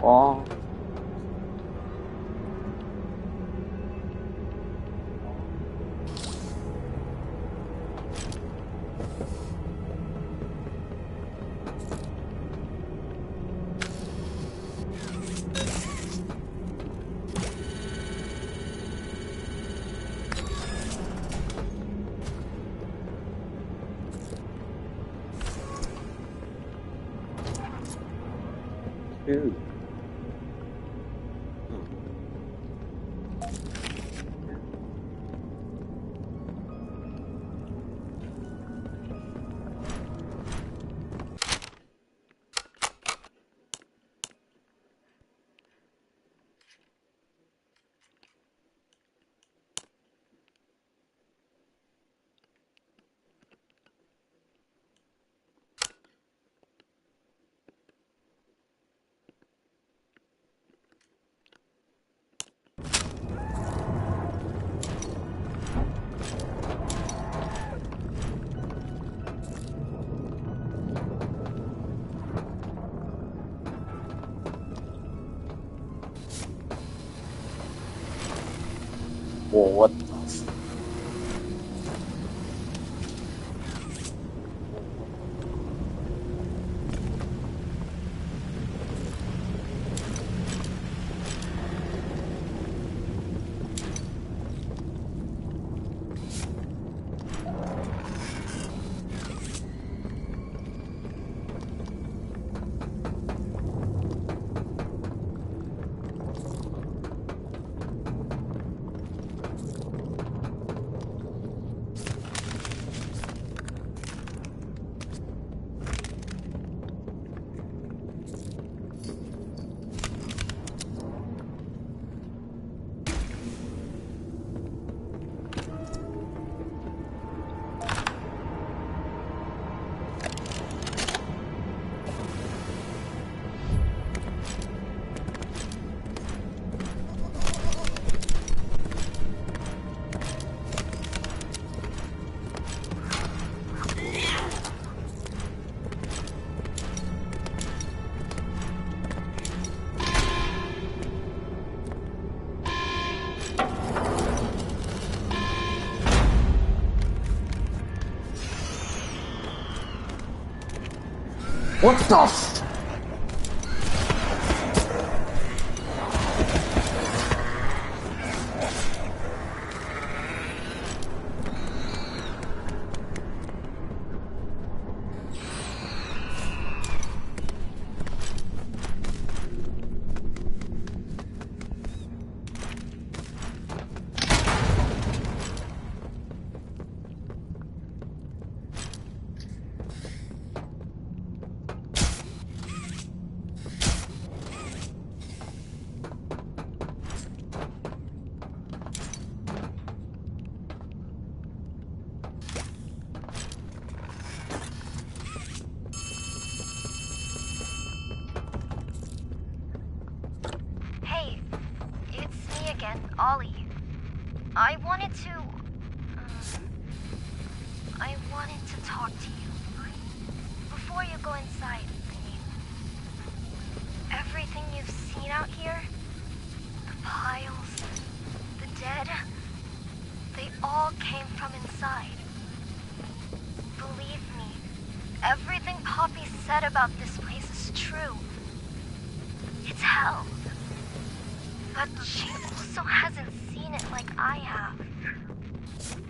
Oh. Dude. Whoa, what the f- What the f- again, Ollie. I wanted to talk to you. Before you go inside, I mean. Everything you've seen out here, the piles, the dead, they all came from inside. Believe me, everything Poppy said about this place is true. It's hell. But she also hasn't seen it like I have.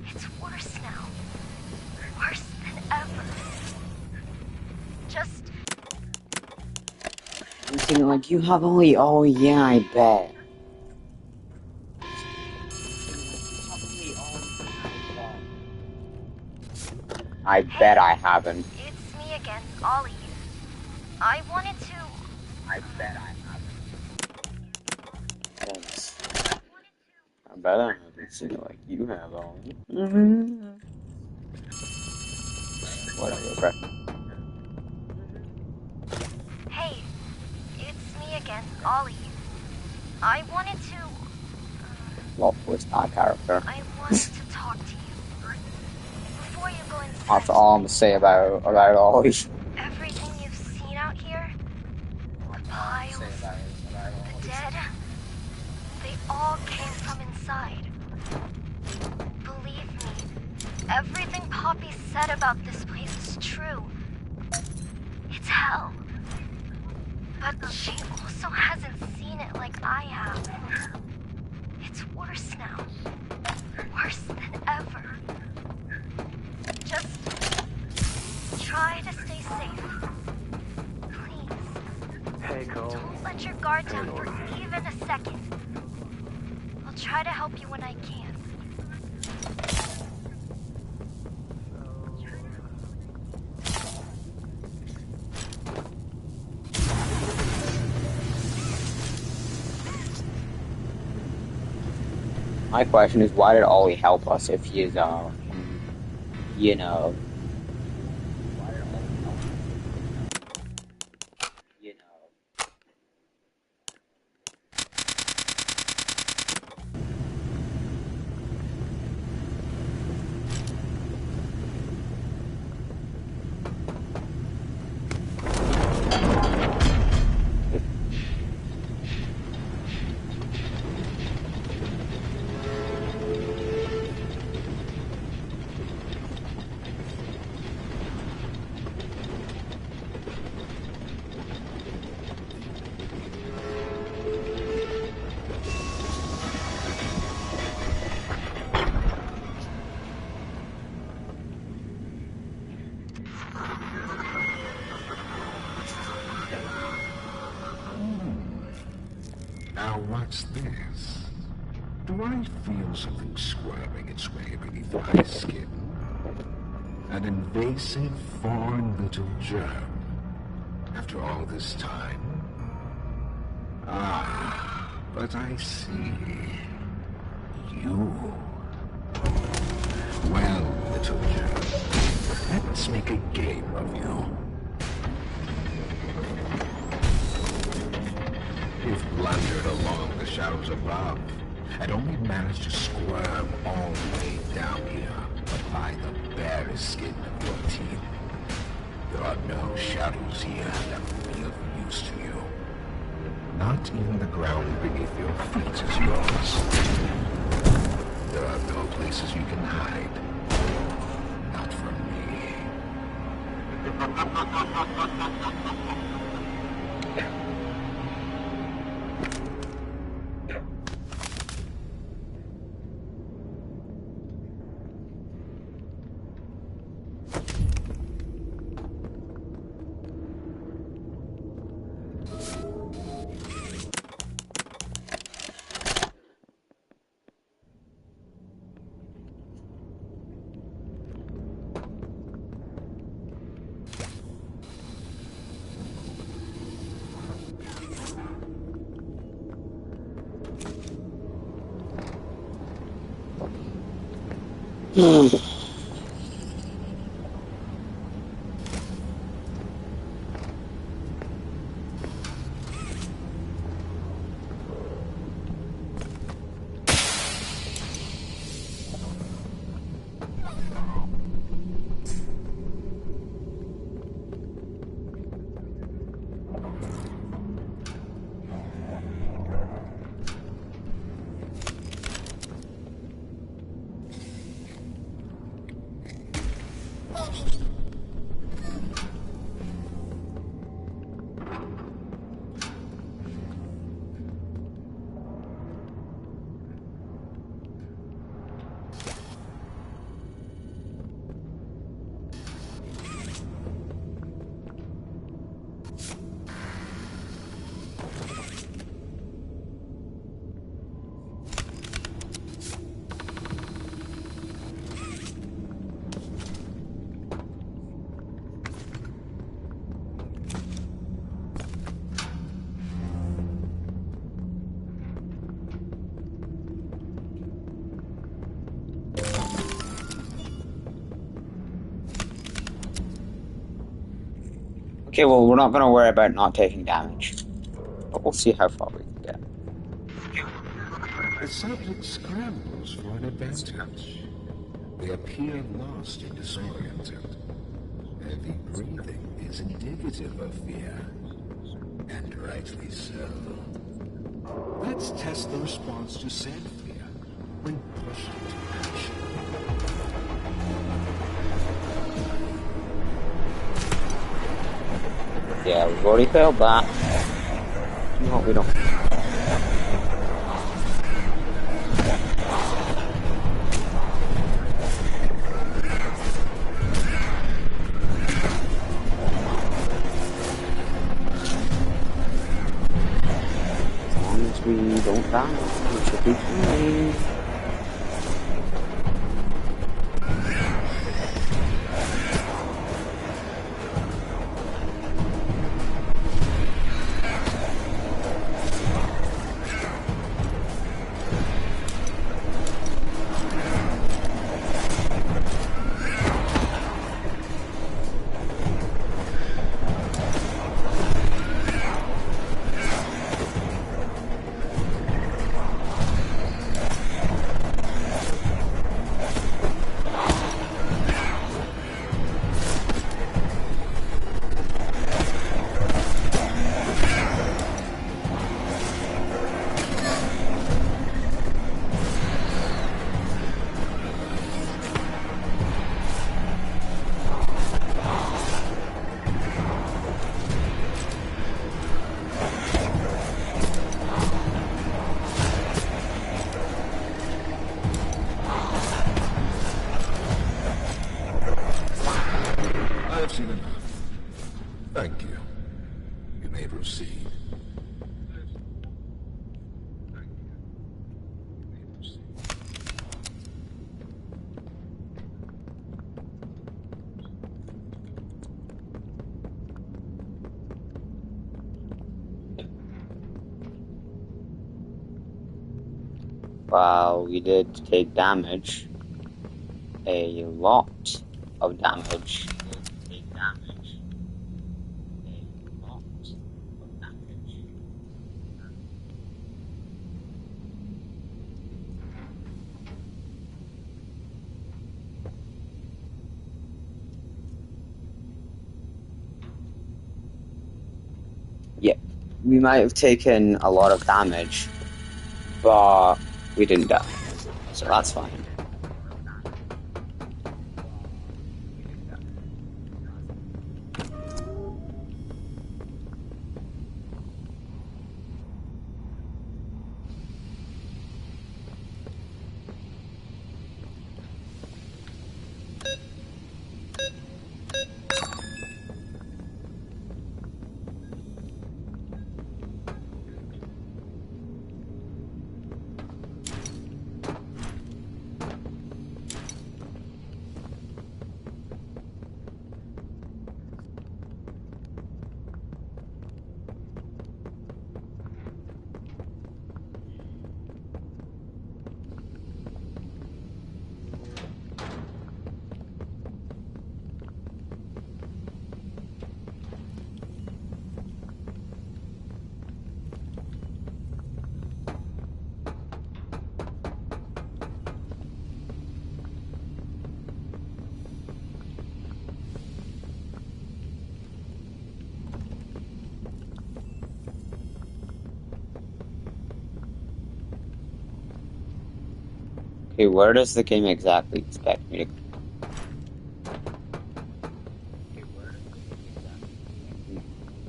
It's worse now. Worse than ever. Just... I'm thinking like, you have only... Oh yeah, I bet. I bet I haven't. It's me again, Ollie. I wanted to... I bet I haven't. Thanks. I bet I haven't seen it like you have, Ollie. Whatever, bro. Hey, it's me again, Ollie. I wanted to... Love was that character. I wanted to talk to you. Before you go inside... That's all I'm gonna say about Ollie. Everything you've seen out here, the piles, the dead, they all came from inside. Believe me, everything Poppy said about this place is true. It's hell. But she also hasn't seen it like I have. It's worse now. Worse than ever. Just try to stay safe. Please. Hey, Cole. Don't let your guard down for even a second. I'll try to help you when I can. My question is, why did Ollie help us if he's, you know... Why did Ollie help us? You know... Now what's this? Do I feel something squirming its way beneath my skin? An invasive foreign little germ. After all this time? Ah, but I see. You. Well, little germ, let's make a game of you. You've blundered along the shadows above, and only managed to squirm all the way down here, but by the barest skin of your teeth. There are no shadows here that will be of use to you. Not even the ground beneath your feet is yours. There are no places you can hide. Not from me. Okay, well, we're not gonna worry about not taking damage. But we'll see how far we can get. The subject scrambles for an advantage. They appear lost and disoriented. Heavy breathing is indicative of fear. And rightly so. Let's test the response to said fear when pushed into action. Yeah, we've already failed that. No, we don't. As long as we don't die, we should be fine. I've seen enough. Thank you. You may proceed. Wow, we did take damage. A lot of damage. Yeah, we might have taken a lot of damage, but we didn't die. So that's fine. Okay, where does the game exactly expect me to go?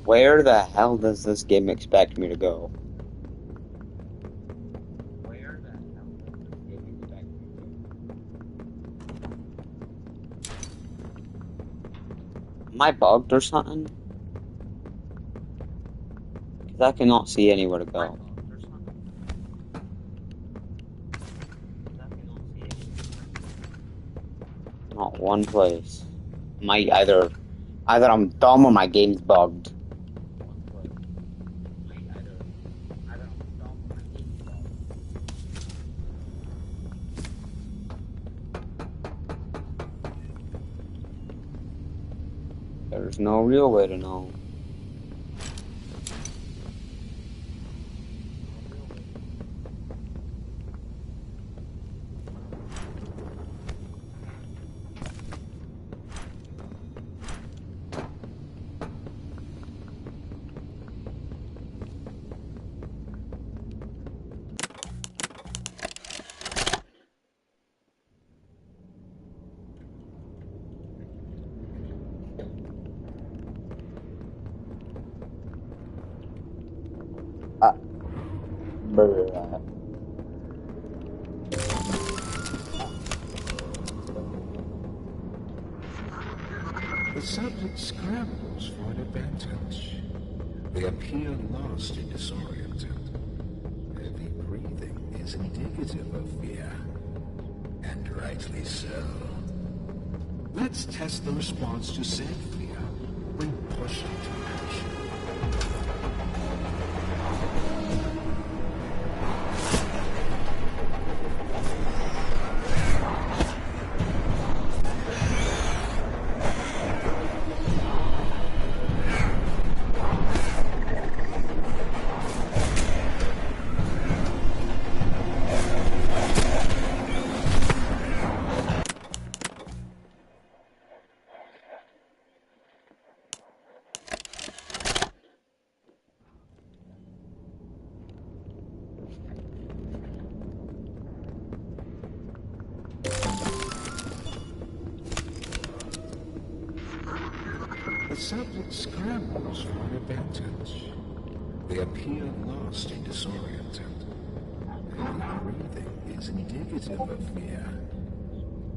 Where the hell does this game expect me to go? Am I bugged or something? Because I cannot see anywhere to go. Not one place. Either I'm dumb or my game's bugged. There's no real way to know. Bruh. The subject scrambles for an advantage. They appear lost and disoriented. Heavy breathing is indicative of fear. And rightly so. Let's test the response to said fear when pushed into action. The subject scrambles for an advantage. They appear lost and disoriented. Heavy breathing is indicative of fear.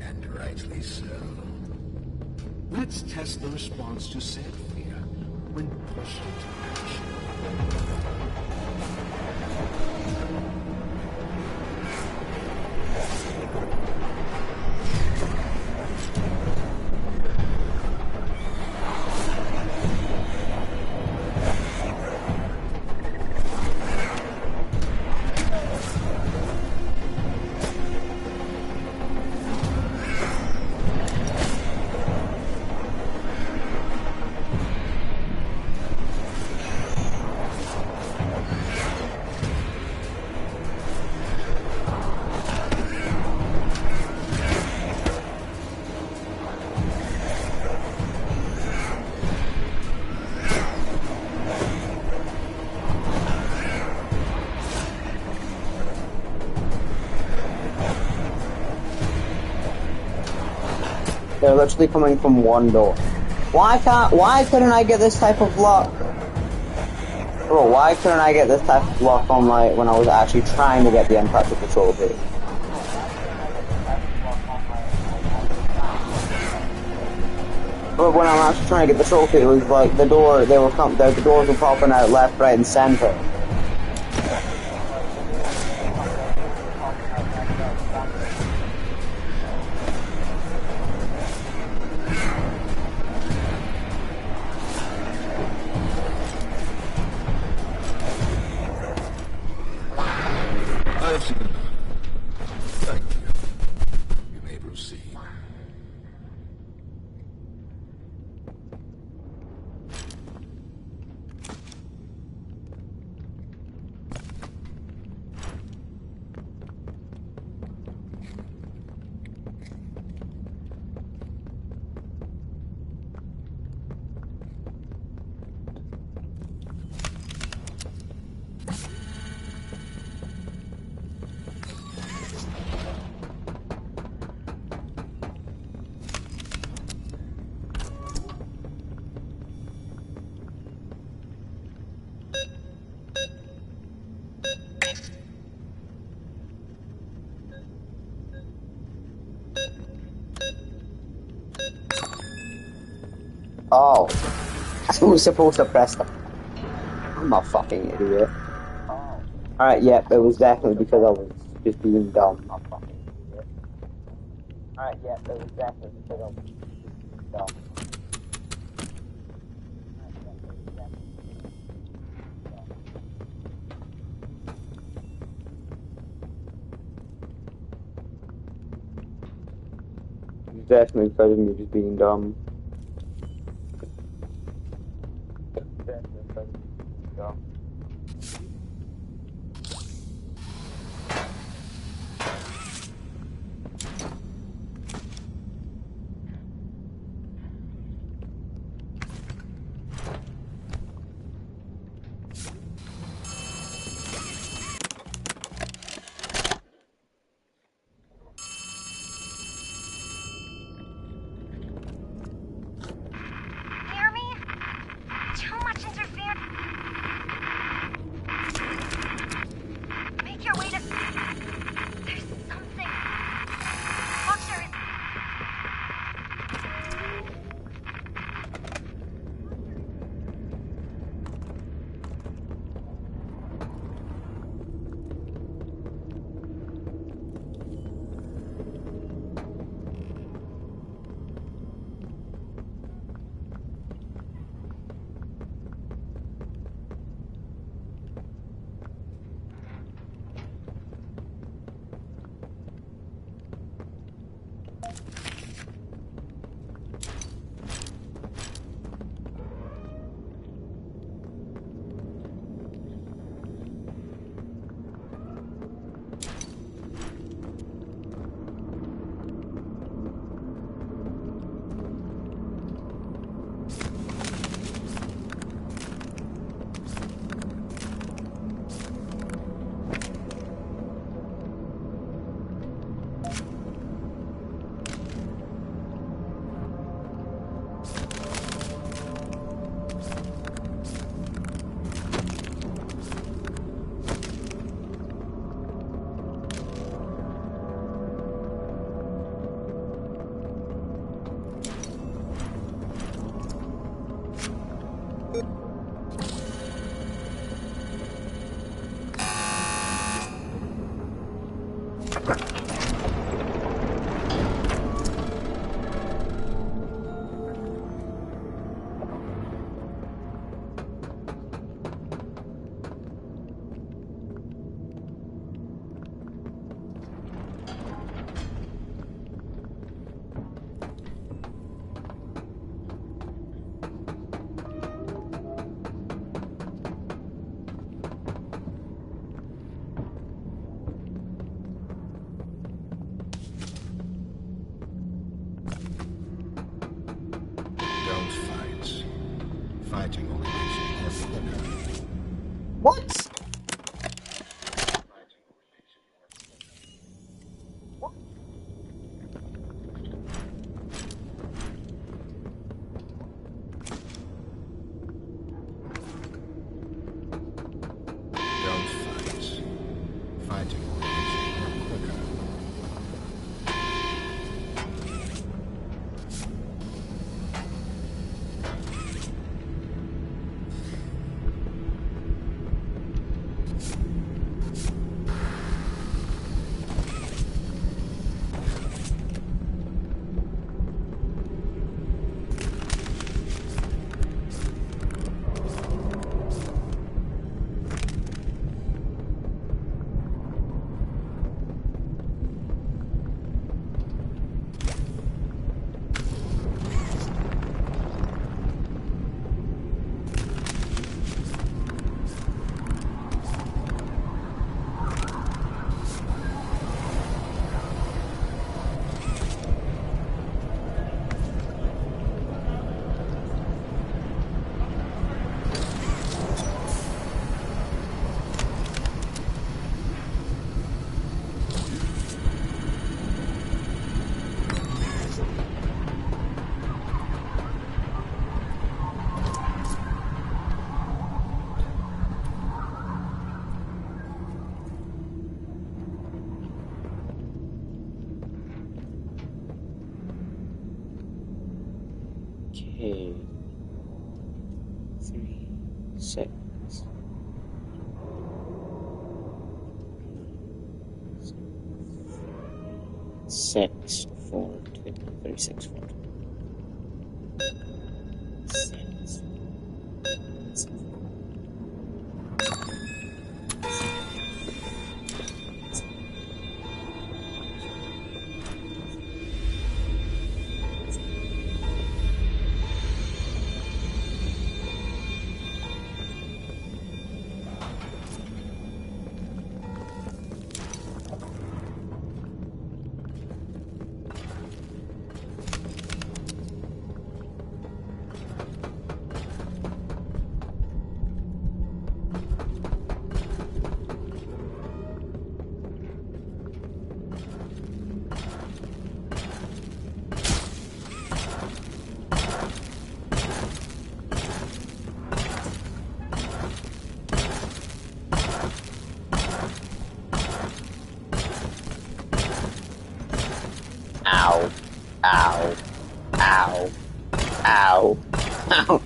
And rightly so. Let's test the response to said fear when pushed into action. They're literally coming from one door. Why couldn't I get this type of luck? Bro, why couldn't I get this type of luck on when I was actually trying to get the untouchable trophy? But when I'm actually trying to get the trophy, it was like the doors were popping out left, right, and center. I've seen enough. Thank you. You may proceed. Oh. I was supposed to press them. I'm a fucking idiot. Alright, yep, it was definitely because I was just being dumb. Alright, yep, it was definitely because I was just being dumb. It was definitely because of me just being dumb. What? Don't fight. Fighting will make you more quicker. Okay. 3, 6. 6, 4, 36, 4. 6. Ow. Ow. Ow. Ow. Ow.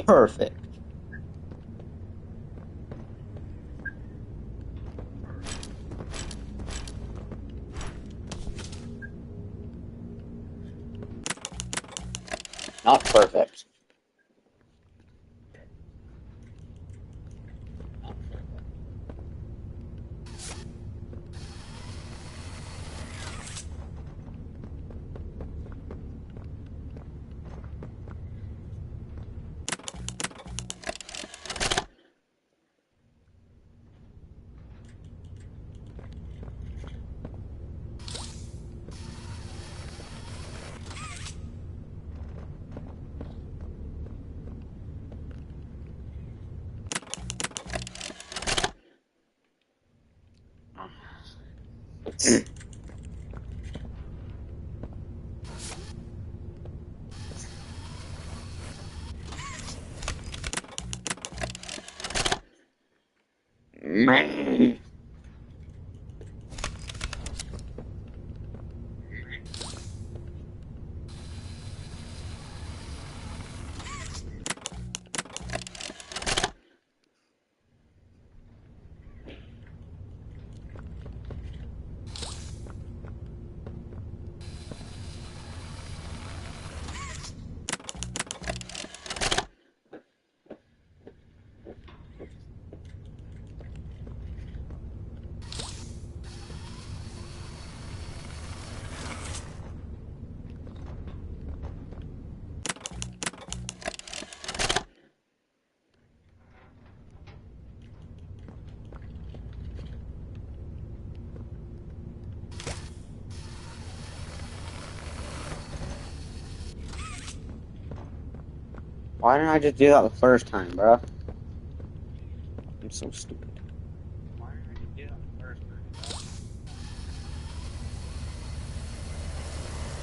Perfect. Not perfect. Man. Why didn't I just do that the first time, bro? I'm so stupid. Why didn't I just do that the first time,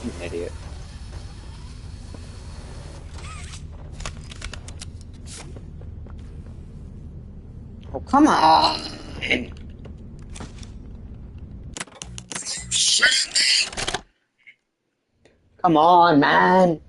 bro? You idiot. Oh, come on! Come on, man!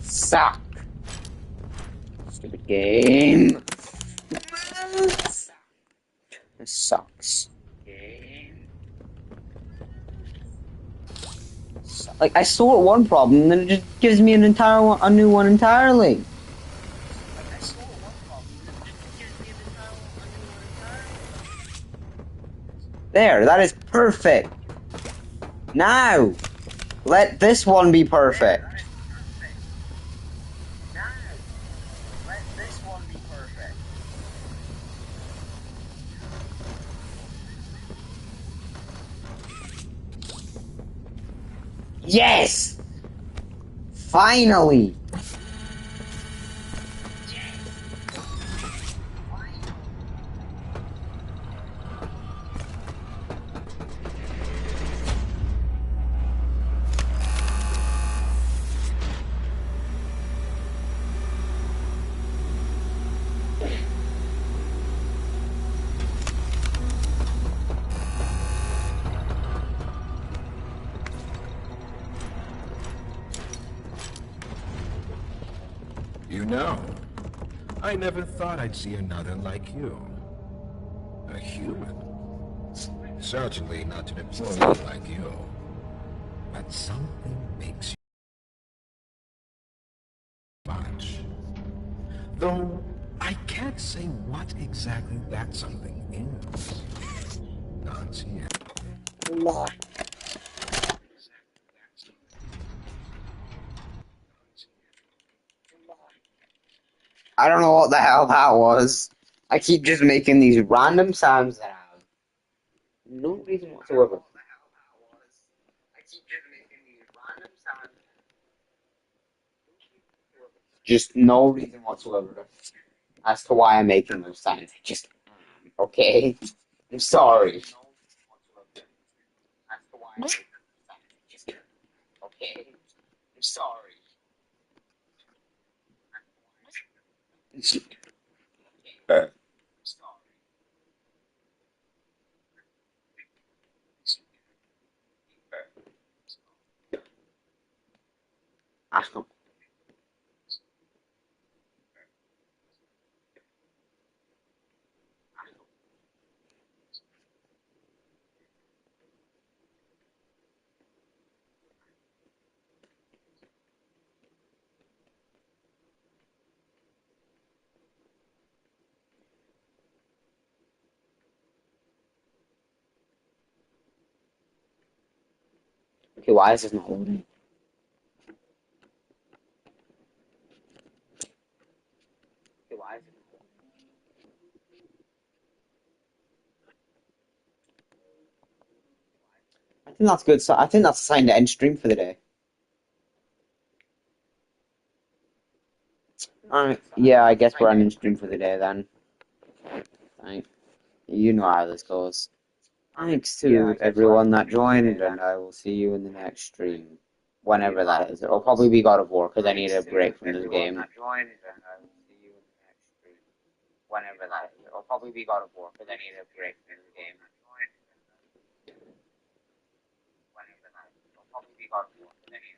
Suck! Stupid game. This sucks. Like, I sort one problem, and then it just gives me a new one entirely. There, that is perfect. Now, let this one be perfect. Yes! Finally! You know, I never thought I'd see another like you. A human. Certainly not an employee like you. But something makes you much. Though I can't say what exactly that something is. Not yet. I don't know what the hell that was. I keep just making these random sounds that have no reason whatsoever. Just no reason whatsoever as to why I'm making those sounds. I just okay. I'm sorry. Okay. I'm sorry. Okay, why is this not loading? Okay, why is it not loading? I think that's good. So I think that's a sign to end stream for the day. Alright, yeah, I guess we're ending stream for the day then. Thank you know how this goes. Thanks to everyone that joined, and I will see you in the next stream. Whenever that is. It'll probably be God of War, because I need a break from this game. Whenever that is. It'll probably be God of War, because I need a break from this game. Whenever that is. It'll probably be God of War, because I need a